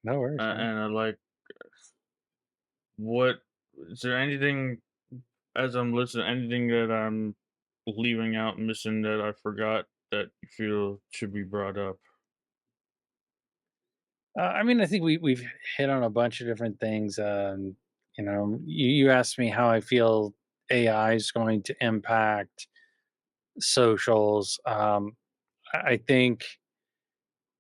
no worries, man. And I like, what is there anything, as I'm listening, anything that I'm leaving out, missing, that I forgot that you feel should be brought up? I mean, I think we've hit on a bunch of different things. You asked me how I feel AI is going to impact socials. I think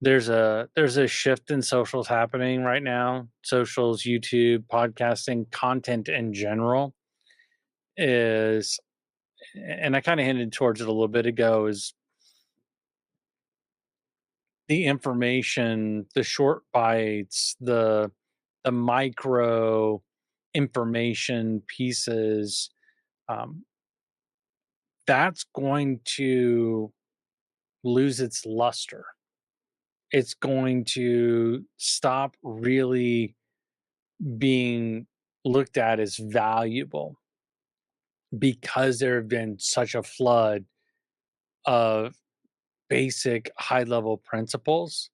there's a shift in socials happening right now. Socials, YouTube, podcasting, content in general is, and I kind of hinted towards it a little bit ago, is the information, the short bites, the micro information pieces. Um, that's going to lose its luster. It's going to stop really being looked at as valuable because there have been such a flood of basic high level principles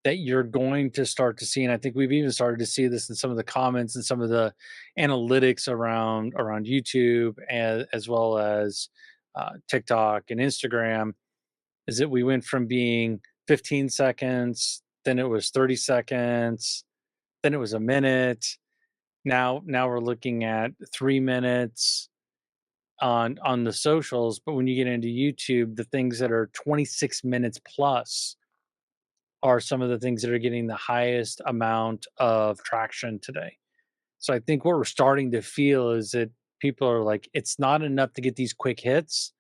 that you're going to start to see. And I think we've even started to see this in some of the comments and some of the analytics around YouTube, as well as TikTok and Instagram, is that we went from being 15 seconds, then it was 30 seconds, then it was a minute. Now we're looking at 3 minutes on the socials. But when you get into YouTube, the things that are 26 minutes plus are some of the things that are getting the highest amount of traction today. So I think what we're starting to feel is that people are like, it's not enough to get these quick hits.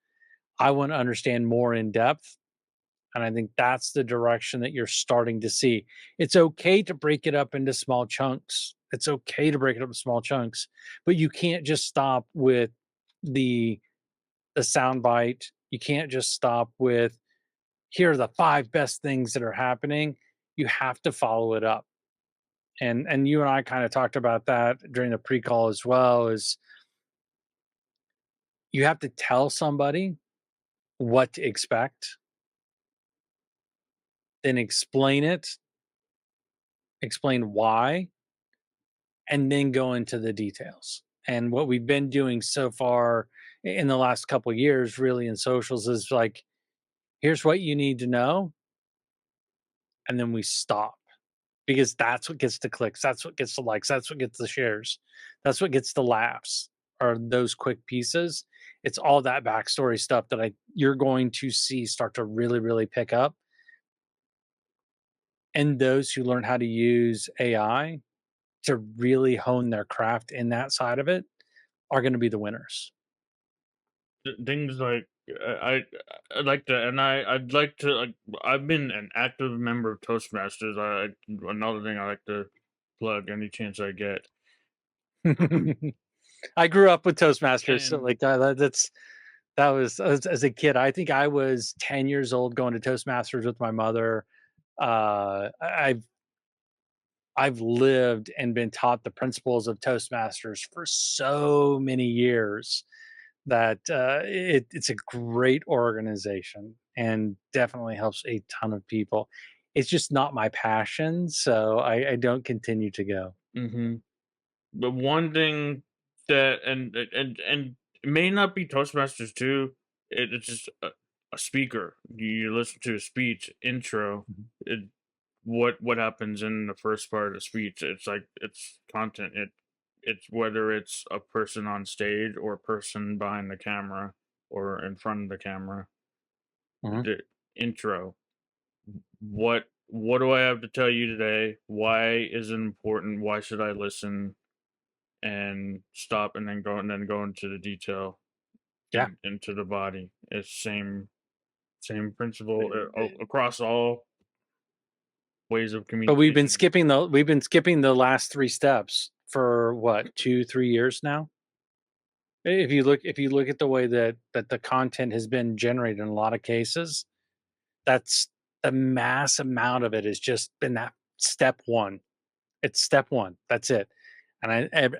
I want to understand more in depth. And I think that's the direction that you're starting to see. It's okay to break it up into small chunks. It's okay to break it up in small chunks, but you can't just stop with the the sound bite. You can't just stop with, here are the 5 best things that are happening. You have to follow it up. And you and I kind of talked about that during the pre-call as well, is you have to tell somebody what to expect, then explain it, explain why, and then go into the details. And what we've been doing so far in the last couple of years, really in socials, is like, here's what you need to know, and then we stop because that's what gets the clicks, that's what gets the likes, that's what gets the shares, that's what gets the laughs. Are those quick pieces? It's all that backstory stuff that I you're going to see start to really, really pick up. And those who learn how to use AI to really hone their craft in that side of it are going to be the winners. Things like I'd like to, and I'd like to like. I've been an active member of Toastmasters. Another thing I like to plug any chance I get. I grew up with Toastmasters, so And like that was as a kid. I think I was 10 years old going to Toastmasters with my mother. I've lived and been taught the principles of Toastmasters for so many years that it's a great organization and definitely helps a ton of people. It's just not my passion, so I don't continue to go. hmm the one thing that and it may not be Toastmasters too. It's just a speaker. You listen to a speech intro. Mhm. It, what happens in the first part of the speech? It's like it's content. It's whether it's a person on stage or a person behind the camera or in front of the camera. Mhm. The intro. What do I have to tell you today? Why is it important? Why should I listen? And stop and then go into the detail Yeah. into the body. It's same principle Uh, across all ways of But communication. we've been skipping the last 3 steps for what, 2, 3 years now? If you look at the way that the content has been generated in a lot of cases, that's the mass amount of it has just been that step 1. It's step 1, that's it. And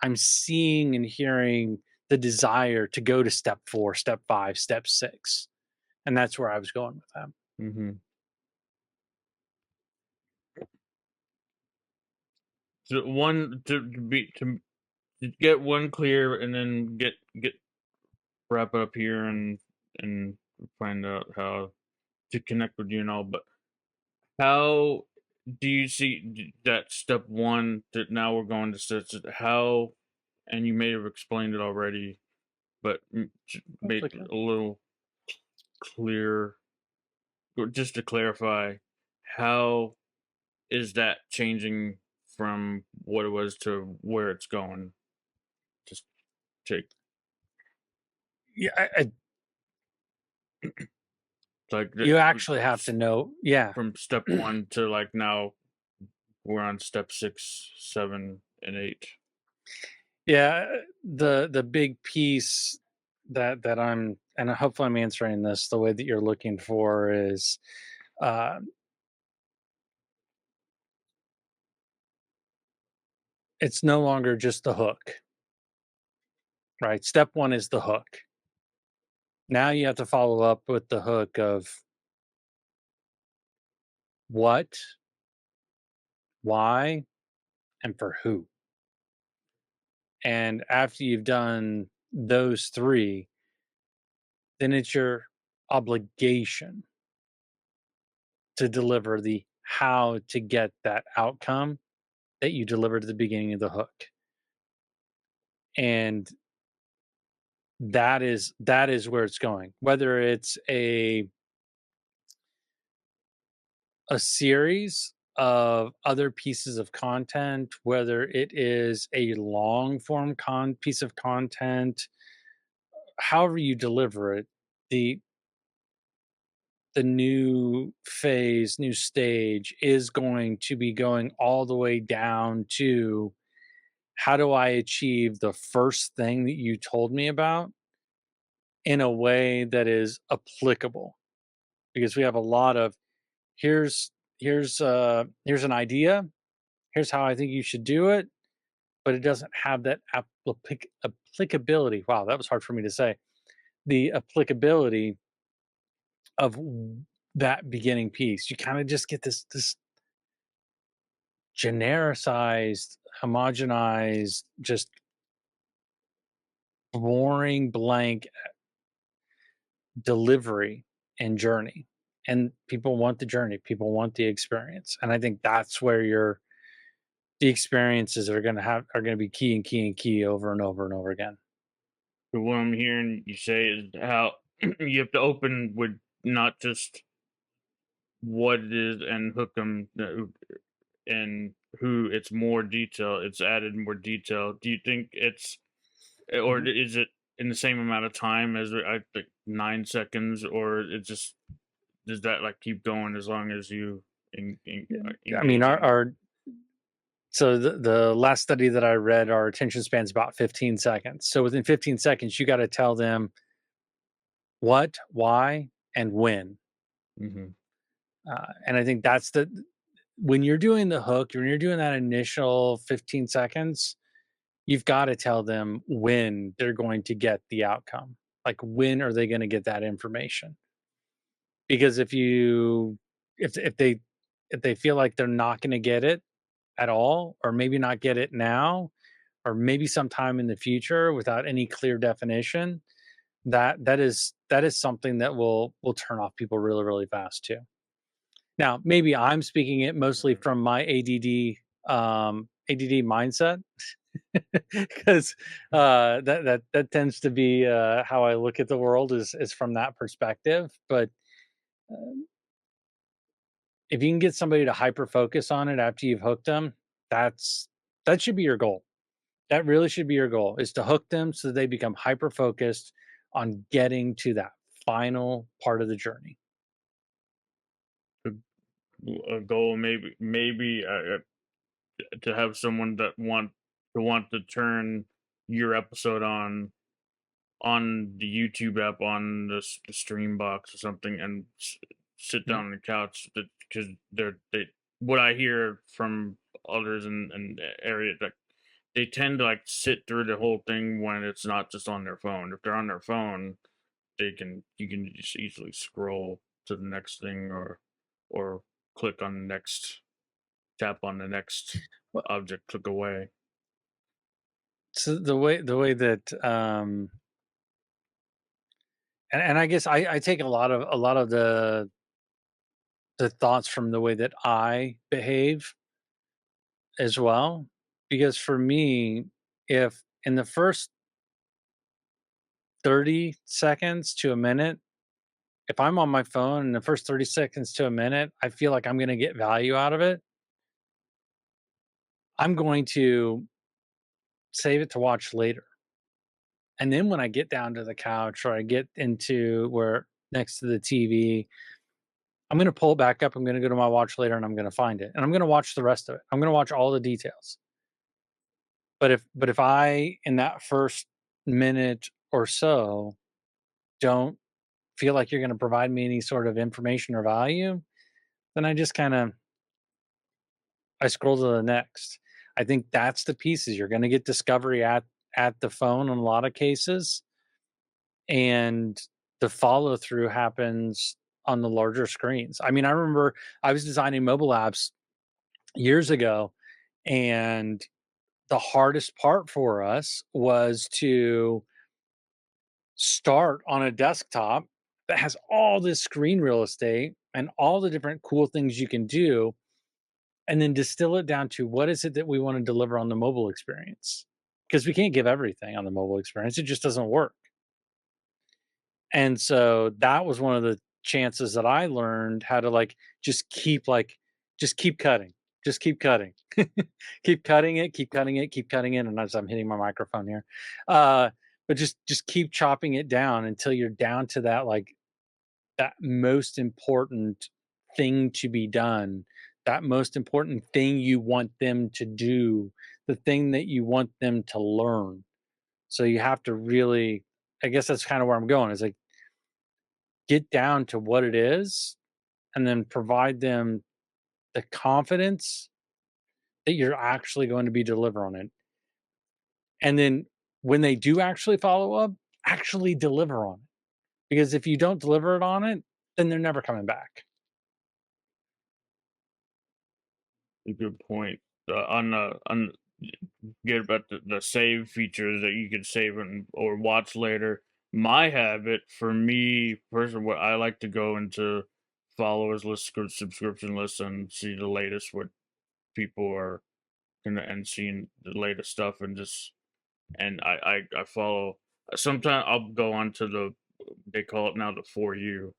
I'm seeing and hearing the desire to go to step 4, step 5, step 6, and that's where I was going with that. hmm So one to get one clear and then get wrap it up here and find out how to connect with you and all. But how do you see that step one that now we're going to steps? How, and you may have explained it already, but That's make okay. a little clear, or just to clarify, how is that changing from what it was to where it's going? Just take Yeah, like you actually have to know. Yeah. from step one to like now we're on step 6, 7, and 8. Yeah, the big piece that I'm and hopefully I'm answering this the way that you're looking for is, uh, it's no longer just the hook, right? Step 1 is the hook. Now you have to follow up with the hook of what, why, and for who. And after you've done those 3, then it's your obligation to deliver the how to get that outcome that you delivered at the beginning of the hook. And that is where it's going. Whether it's a series of other pieces of content, whether it is a long form piece of content, however you deliver it, the the new phase, new stage is going to be going all the way down to how do I achieve the first thing that you told me about in a way that is applicable? Because we have a lot of here's here's an idea, here's how I think you should do it, but it doesn't have that applicability. Wow, that was hard for me to say. The applicability of that beginning piece. You kind of just get this genericized, homogenized, just boring blank delivery and journey. And people want the journey, people want the experience. And I think that's where the experiences are gonna be key and key and key over and over and over again. So what I'm hearing you say is how you have to open with not just what it is and hook them, and who it's more detail. It's added more detail. Do you think it's or Mhm. is it in the same amount of time as I think 9 seconds, or it just does that like keep going as long as you Yeah. I mean, engage in it? so the last study that I read, our attention span's about 15 seconds. So within 15 seconds, you got to tell them what, why, and when. Hmm. And I think that's when you're doing the hook, when you're doing that initial 15 seconds, you've got to tell them when they're going to get the outcome. Like when are they going to get that information? Because if they if they feel like they're not going to get it at all, or maybe not get it now, or maybe sometime in the future without any clear definition, that is something that will turn off people really really fast too. Now, maybe I'm speaking it mostly from my ADD mindset because that tends to be how I look at the world is from that perspective. But if you can get somebody to hyper focus on it after you've hooked them, that's that should be your goal. That really should be your goal is to hook them so that they become hyper focused on getting to that final part of the journey. A goal, maybe to have someone that want to turn your episode on the YouTube app on the stream box or something and sit Yeah. down on the couch because they what I hear from others in the area that they tend to like sit through the whole thing when it's not just on their phone. If they're on their phone, you can just easily scroll to the next thing or click on the next tap on the next Well, object, click away. so the way that and I guess I take a lot of the thoughts from the way that I behave as well. Because for me, if in the first 30 seconds to a minute, if I'm on my phone in the first 30 seconds to a minute, I feel like I'm going to get value out of it. I'm going to save it to watch later. And then when I get down to the couch or I get into where next to the TV, I'm going to pull it back up. I'm going to go to my watch later and I'm going to find it. And I'm going to watch the rest of it. I'm going to watch all the details. But if I in that first minute or so don't feel like you're going to provide me any sort of information or value, then I just kind of I scroll to the next. I think that's the pieces. You're going to get discovery at the phone in a lot of cases, and the follow through happens on the larger screens. I mean, I remember I was designing mobile apps years ago, and the hardest part for us was to start on a desktop that has all this screen real estate and all the different cool things you can do, and then distill it down to what is it that we want to deliver on the mobile experience, because we can't give everything on the mobile experience. It just doesn't work. And so that was one of the chances that I learned how to just keep cutting, just keep cutting, keep cutting it, keep cutting it, keep cutting it. And as I'm hitting my microphone here, uh, but just keep chopping it down until you're down to that most important thing to be done, that most important thing you want them to do, the thing that you want them to learn. So you have to really, I guess that's kind of where I'm going. Is like get down to what it is and then provide them the confidence that you're actually going to be deliver on it. And then when they do actually follow up, actually deliver on it. Because if you don't deliver it on it, then they're never coming back. A good point. On Get about the save features that you can save and or watch later. My habit, for me personally, what I like to go into followers list, subscription lists, and see the latest what people are and seeing the latest stuff, and just and I follow. Sometimes I'll go on to they call it now the for you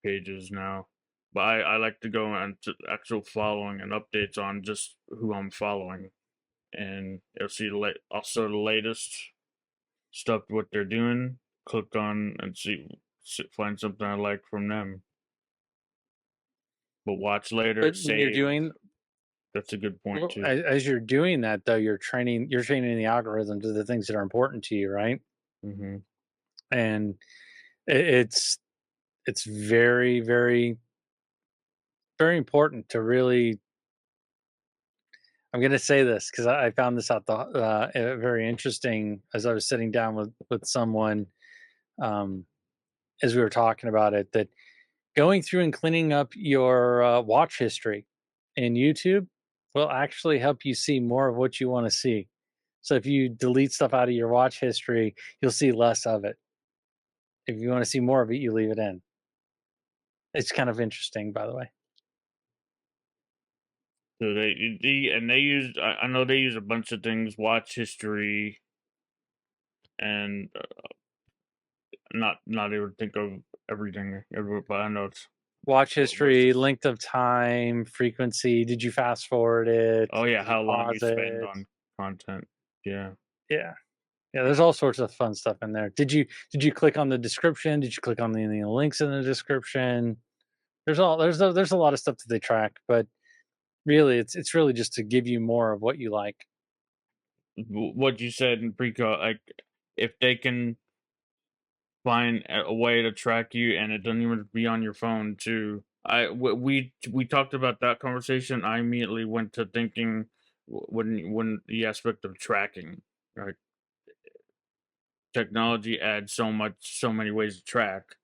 pages now. But I like to go on to actual following and updates on just who I'm following, and you'll see also the latest stuff what they're doing. Click on and find something I like from them. But watch later, But when you're save. doing That's a good point well, too. as you're doing that though, you're training the algorithm to the things that are important to you, right? Hmm. And it's very, very, very important to really. I'm going to say this because I found this out very interesting as I was sitting down with someone as we were talking about it. That going through and cleaning up your watch history in YouTube will actually help you see more of what you want to see. So if you delete stuff out of your watch history, you'll see less of it. If you want to see more of it, you leave it in. It's kind of interesting, by the way. So they use I know they use a bunch of things, watch history, and not able to think of everything, but I know it's Watch what's history, this? length of time, frequency. Did you fast forward it? Oh yeah, Did you how long you pause spend it? on content. Yeah. Yeah. Yeah, there's all sorts of fun stuff in there. Did you click on the description? Did you click on the links in the description? There's a lot of stuff that they track, but really it's really just to give you more of what you like. What you said in pre-call, like if they can find a way to track you and it doesn't even be on your phone too. We talked about that conversation. I immediately went to thinking when the aspect of tracking, right? Technology adds so many ways to track.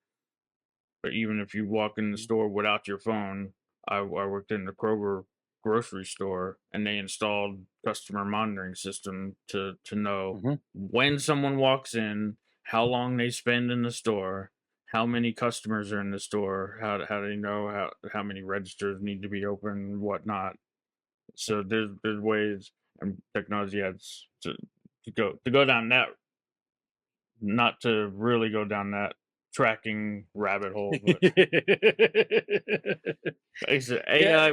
But even if you walk in the store without your phone, I worked in the Kroger grocery store, and they installed customer monitoring system to know Mhm. when someone walks in, how long they spend in the store, how many customers are in the store, how they know how many registers need to be open and whatnot. So there's ways, and technology adds to go down that, not to really go down that tracking rabbit hole, but it's Yeah, AI.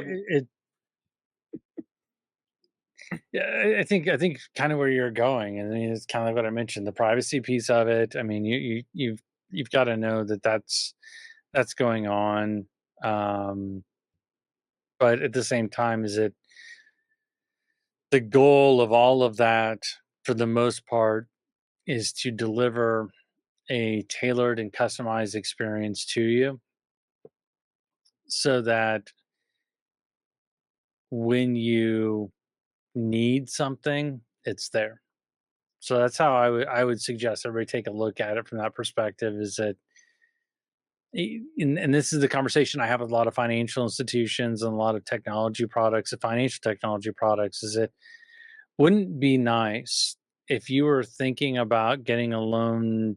yeah, I think kind of where you're going, and I mean, it's kind of what I mentioned, the privacy piece of it. I mean, you've got to know that that's going on, um, but at the same time, is it the goal of all of that for the most part is to deliver a tailored and customized experience to you so that when you need something, it's there. So that's how I would suggest everybody take a look at it from that perspective. Is that and this is the conversation I have with a lot of financial institutions and a lot of technology products, financial technology products. Is it wouldn't be nice if you were thinking about getting a loan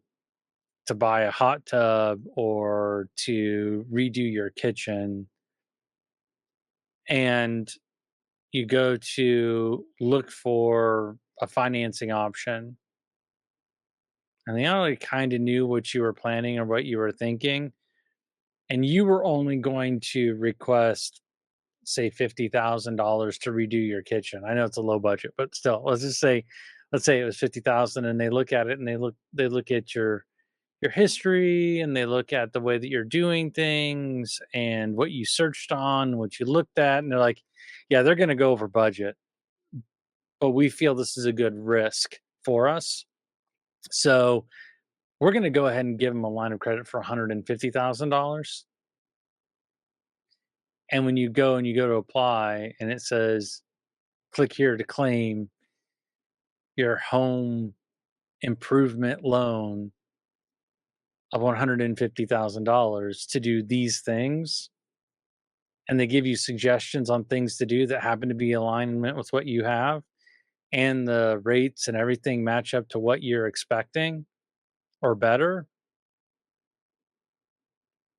to buy a hot tub or to redo your kitchen, and you go to look for a financing option and they already kind of knew what you were planning or what you were thinking, and you were only going to request, say, $50,000 to redo your kitchen. I know it's a low budget, but still, let's say it was 50,000, and they look at it and they look at your history and they look at the way that you're doing things and what you searched on, what you looked at, and they're like, yeah, they're going to go over budget, but we feel this is a good risk for us. So we're going to go ahead and give them a line of credit for $150,000. And when you go to apply and it says, click here to claim your home improvement loan of $150,000 to do these things, and they give you suggestions on things to do that happen to be alignment with what you have, and the rates and everything match up to what you're expecting or better,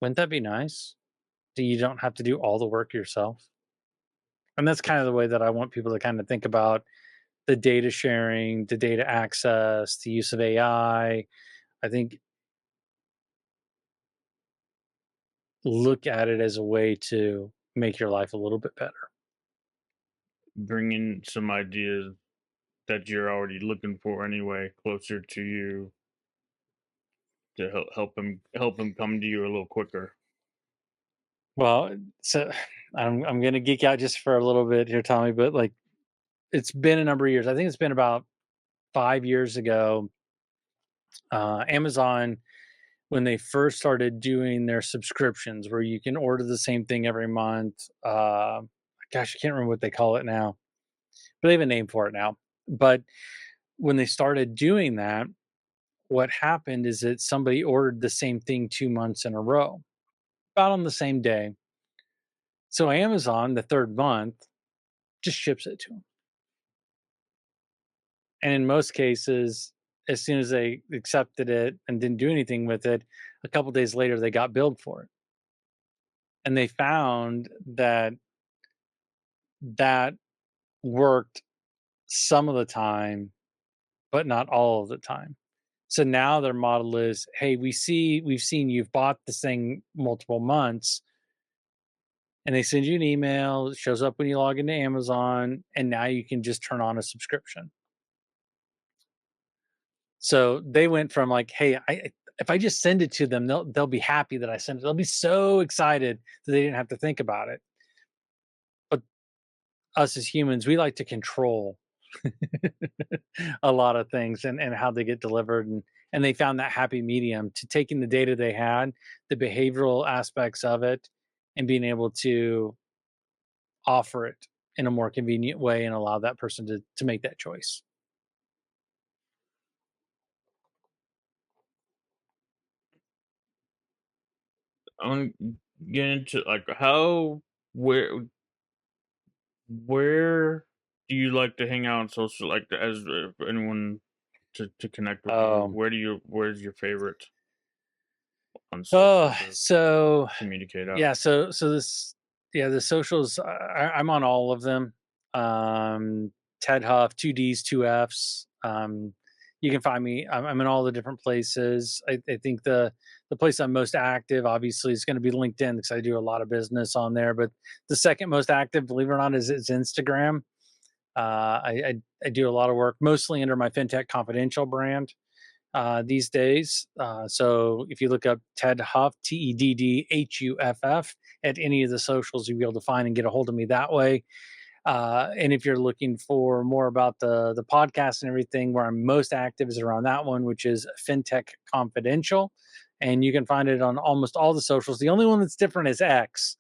wouldn't that be nice? So you don't have to do all the work yourself. And that's kind of the way that I want people to kind of think about the data sharing, the data access, the use of AI. I think look at it as a way to make your life a little bit better. Bring in some ideas that you're already looking for anyway, closer to you to help him come to you a little quicker. Well, so I'm gonna geek out just for a little bit here, Tommy, but like it's been a number of years. I think it's been about 5 years ago. Amazon, when they first started doing their subscriptions, where you can order the same thing every month. Gosh, I can't remember what they call it now, but they have a name for it now. But when they started doing that, what happened is that somebody ordered the same thing 2 months in a row, about on the same day. So Amazon, the third month, just ships it to them. And in most cases, as soon as they accepted it and didn't do anything with it, a couple days later they got billed for it. And they found that that worked some of the time, but not all of the time. So now their model is, hey, we've seen you've bought this thing multiple months, and they send you an email, it shows up when you log into Amazon, and now you can just turn on a subscription. So they went from like, hey, if I just send it to them, they'll be happy that I sent it. They'll be so excited that they didn't have to think about it. But us as humans, we like to control a lot of things and how they get delivered, and they found that happy medium to taking the data they had, the behavioral aspects of it, and being able to offer it in a more convenient way and allow that person to make that choice. I want to get into like how where do you like to hang out on social, like as anyone to connect with you? um Where's your favorite on social oh to so communicate out? Yeah, so this yeah, the socials, I'm on all of them. Tedd Huff, 2 Ds, 2 Fs. You can find me. I'm in all the different places. I think the place I'm most active, obviously, is going to be LinkedIn because I do a lot of business on there. But the second most active, believe it or not, is Instagram. I do a lot of work, mostly under my Fintech Confidential brand these days. So if you look up Tedd Huff, TEDDHUFF, at any of the socials, you'll be able to find and get a hold of me that way. And if you're looking for more about the podcast and everything, where I'm most active is around that one, which is Fintech Confidential. And you can find it on almost all the socials. The only one that's different is X.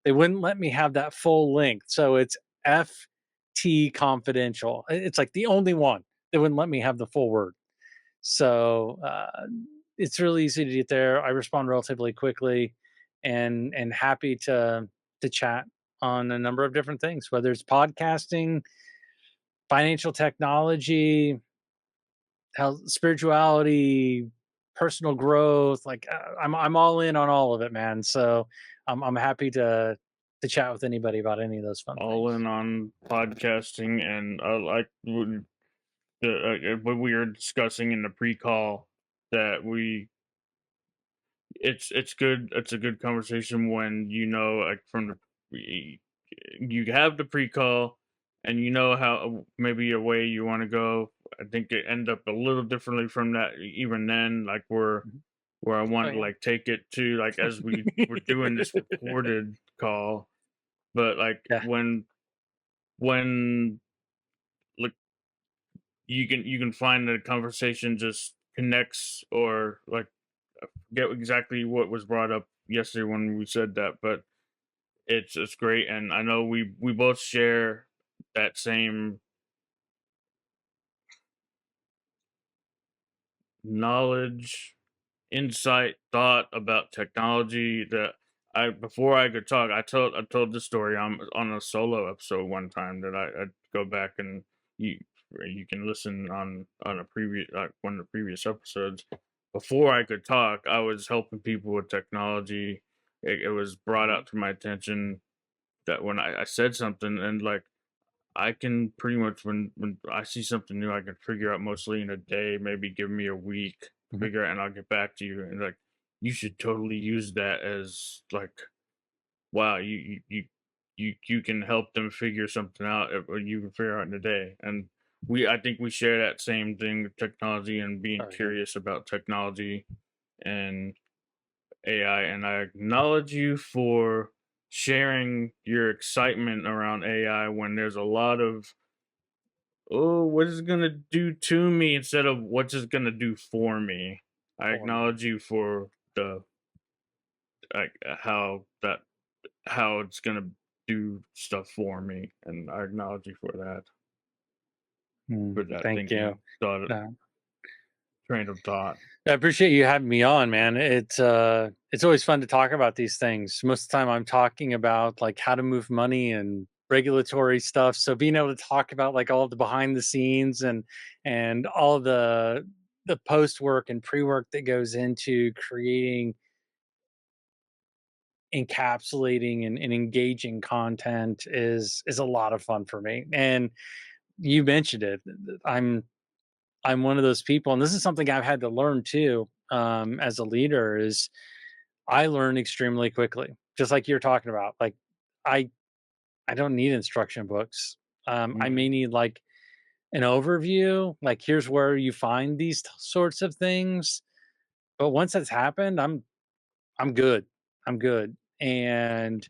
They wouldn't let me have that full length. So it's FT Confidential. It's like the only one. They wouldn't let me have the full word. So it's really easy to get there. I respond relatively quickly, and happy to chat on a number of different things, whether it's podcasting, financial technology, health, spirituality, personal growth. Like I'm all in on all of it, man. So I'm happy to chat with anybody about any of those fun All things. in on podcasting, and I like what we were discussing in the pre-call that it's good. It's a good conversation when like from you have the pre-call and you know how maybe a way you want to go. I think it end up a little differently from that even then, like Mhm. where I Oh want to yeah. like take it to, like as we were doing this recorded call, but like Yeah. when like you can find the conversation just connects, or like I forget exactly what was brought up yesterday when we said that, but it's great, and I know we both share that same knowledge, insight, thought about technology that I before I could talk, I told this story on a solo episode one time that I'd go back and you you can listen on a previous one of the previous episodes. Before I could talk, I was helping people with technology. It was brought Mhm. out to my attention that when I said something, and like I can pretty much, when I see something new, I can figure out mostly in a day, maybe give me a week, Mhm. figure out, and I'll get back to you. And like, you should totally use that as like, wow, you can help them figure something out, or you can figure out in a day. And I think we share that same thing with technology and being Oh yeah. curious about technology and AI. And I acknowledge you for sharing your excitement around AI when there's a lot of, oh, what is it gonna do to me instead of what's it gonna do for me. I For me. acknowledge you for the like how it's gonna do stuff for me, and I acknowledge you for that Thank you. thinking thought No. train of thought. I appreciate you having me on, man. It's always fun to talk about these things. Most of the time I'm talking about like how to move money and regulatory stuff. So being able to talk about like all the behind the scenes and all the post work and pre-work that goes into creating, encapsulating and engaging content is a lot of fun for me. And you mentioned it. I'm one of those people, and this is something I've had to learn too, as a leader, is I learn extremely quickly, just like you're talking about. Like, I I don't need instruction books. I Mhm. may need like an overview, like here's where you find these sorts of things. But once that's happened, I'm good. I'm good. And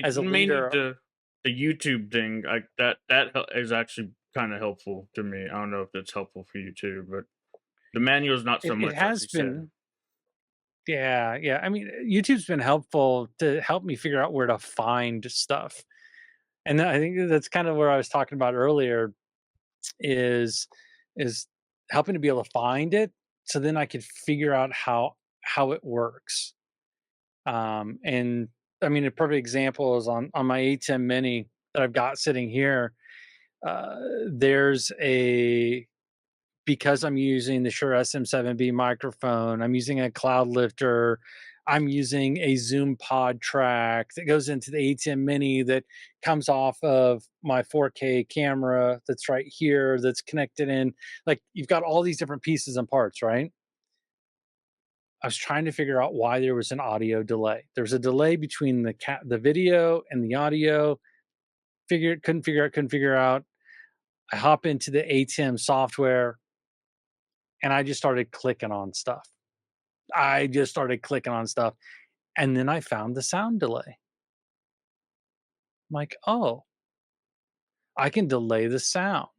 as a I may need leader, the YouTube thing. Like is actually kind of helpful to me. I don't know if that's helpful for you too, but the manual's not so it much, like has you said. been. Yeah, yeah. I mean, YouTube's been helpful to help me figure out where to find stuff. And I think that's kind of where I was talking about earlier is is helping to be able to find it so then I could figure out how it works. And I mean, a perfect example is on my A10 Mini that I've got sitting here. Uh, there's a because I'm using the Shure SM7B microphone, I'm using a cloud lifter, I'm using a Zoom pod track that goes into the A10 Mini that comes off of my 4K camera that's right here that's connected in. Like you've got all these different pieces and parts, right? I was trying to figure out why there was an audio delay. There's a delay between the video and the audio. Couldn't figure out. I hop into the ATEM software and I just started clicking on stuff. I just started clicking on stuff, and then I found the sound delay. I'm like, "Oh, I can delay the sound.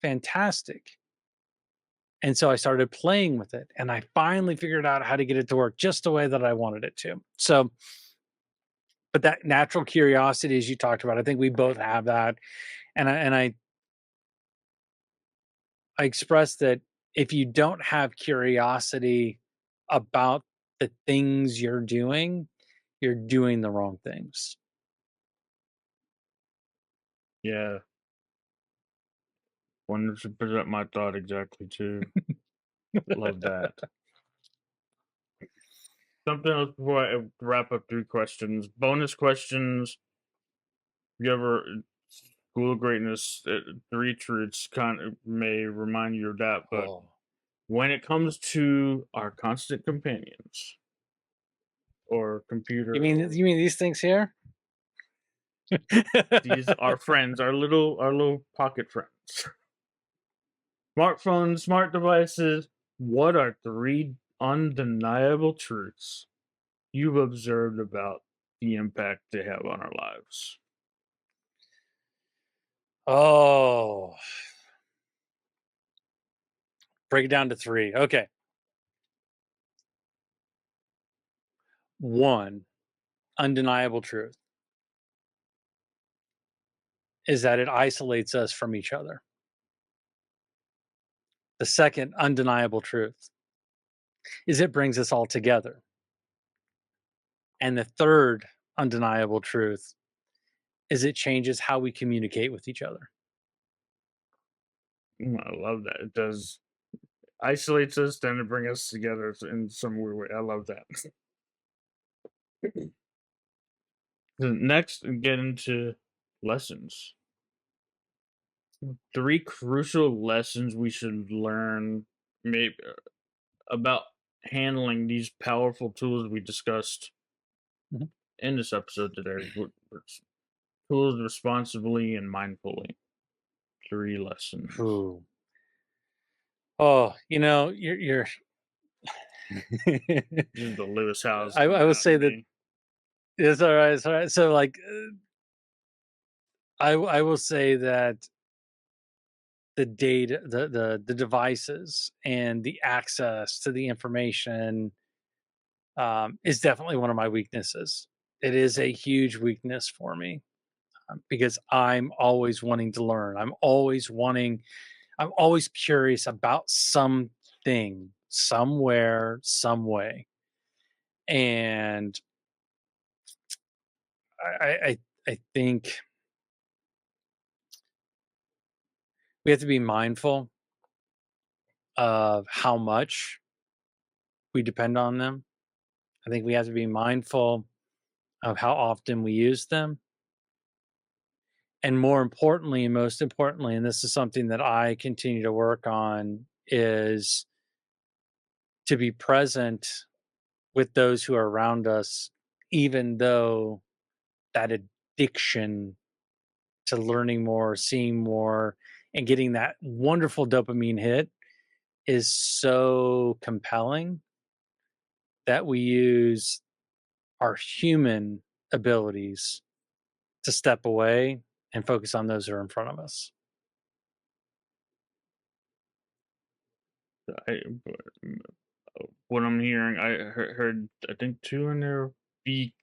Fantastic." And so I started playing with it, and I finally figured out how to get it to work just the way that I wanted it to. So, but that natural curiosity, as you talked about, I think we both have that, and I expressed that if you don't have curiosity about the things you're doing the wrong things. 100% my thought exactly too. Love that. Something else before I wrap up 3 questions. Bonus questions. You ever School of Greatness, 3 truths kind of may remind you of that, but Oh. when it comes to our constant companions or computer or You mean these things here? these our friends, our little pocket friends. Smartphones, smart devices, what are 3 undeniable truths you've observed about the impact they have on our lives? Oh, break it down to 3. Okay. 1, undeniable truth is that it isolates us from each other. The second undeniable truth is it brings us all together. And the third undeniable truth is it changes how we communicate with each other. I love that. It does isolates us, then it brings us together in some weird way. I love that. Next, get into lessons. Three crucial lessons we should learn, maybe about handling these powerful tools we discussed Mhm. in this episode today. Tools responsibly and mindfully. Three lessons. Ooh. Oh, you're This is the Lewis House I coming will out in say that me. it's all right. It's all right. So, like, I will say that the data, the devices, and the access to the information is definitely one of my weaknesses. It is a huge weakness for me because I'm always wanting to learn. I'm always curious about something, somewhere, some way. And I think we have to be mindful of how much we depend on them. I think we have to be mindful of how often we use them. And more importantly, and most importantly, and this is something that I continue to work on, is to be present with those who are around us, even though that addiction to learning more, seeing more, and getting that wonderful dopamine hit is so compelling that we use our human abilities to step away and focus on those who are in front of us. I, what I'm hearing, I heard, I think two in there. Be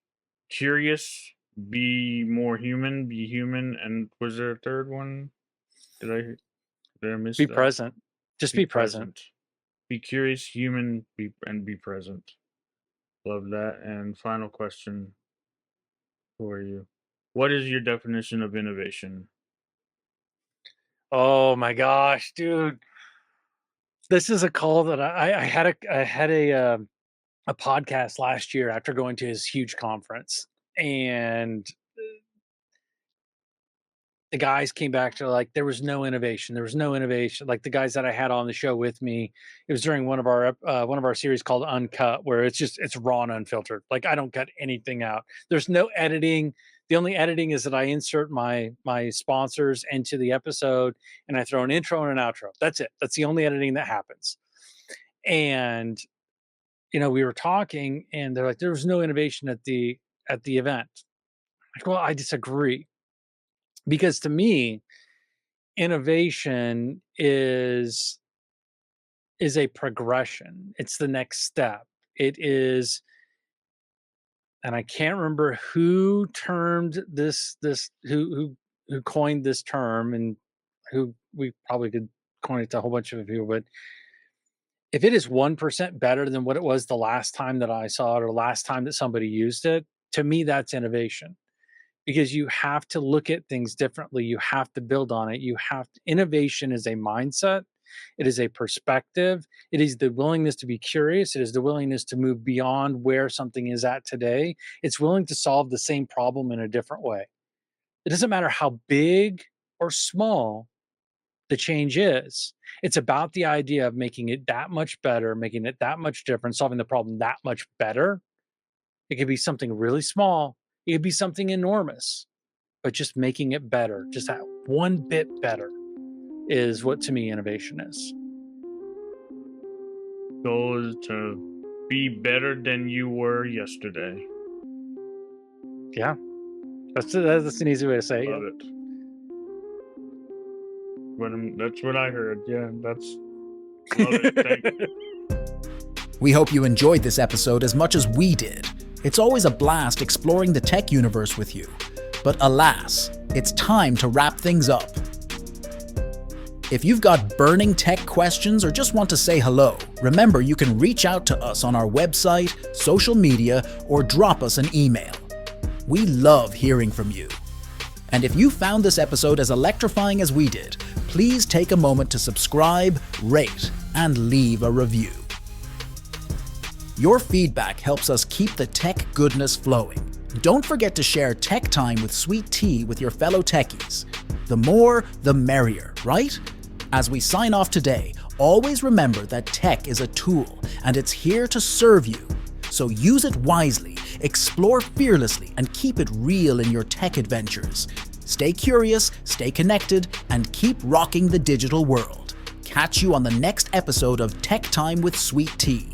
curious, be more human, be human, and was there a third one? Did I did I miss Be that? present. Just Be be present. present. Be curious, human, be present. Love that. And final question for you: what is your definition of innovation? Oh my gosh, dude. This is a call that I had a podcast last year after going to his huge conference, and the guys came back to like there was no innovation. There was no innovation. Like the guys that I had on the show with me, it was during one of our series called Uncut, where it's raw and unfiltered. Like I don't cut anything out. There's no editing. The only editing is that I insert my sponsors into the episode, and I throw an intro and an outro. That's it. That's the only editing that happens. And we were talking, and they're like, there was no innovation at the event. Like, well, I disagree because to me, innovation is a progression. It's the next step. It is, and I can't remember who termed this who coined this term, and who we probably could coin it to a whole bunch of people, but if it is 1% better than what it was the last time that I saw it or last time that somebody used it, to me that's innovation. Because you have to look at things differently. You have to build on it. Innovation is a mindset. It is a perspective. It is the willingness to be curious. It is the willingness to move beyond where something is at today. It's willing to solve the same problem in a different way. It doesn't matter how big or small the change is. It's about the idea of making it that much better, making it that much different, solving the problem that much better. It could be something really small. It could be something enormous, but just making it better, just that one bit better is what to me innovation is. Goal is to be better than you were yesterday. Yeah. That's an easy way to say it. Love it. That's what I heard. Yeah, that's love it. Thank you. We hope you enjoyed this episode as much as we did. It's always a blast exploring the tech universe with you. But alas, it's time to wrap things up. If you've got burning tech questions or just want to say hello, remember you can reach out to us on our website, social media, or drop us an email. We love hearing from you. And if you found this episode as electrifying as we did, please take a moment to subscribe, rate, and leave a review. Your feedback helps us keep the tech goodness flowing. Don't forget to share Tech Time with Sweet Tea with your fellow techies. The more, the merrier, right? As we sign off today, always remember that tech is a tool and it's here to serve you. So use it wisely, explore fearlessly, and keep it real in your tech adventures. Stay curious, stay connected, and keep rocking the digital world. Catch you on the next episode of Tech Time with Sweet Tea.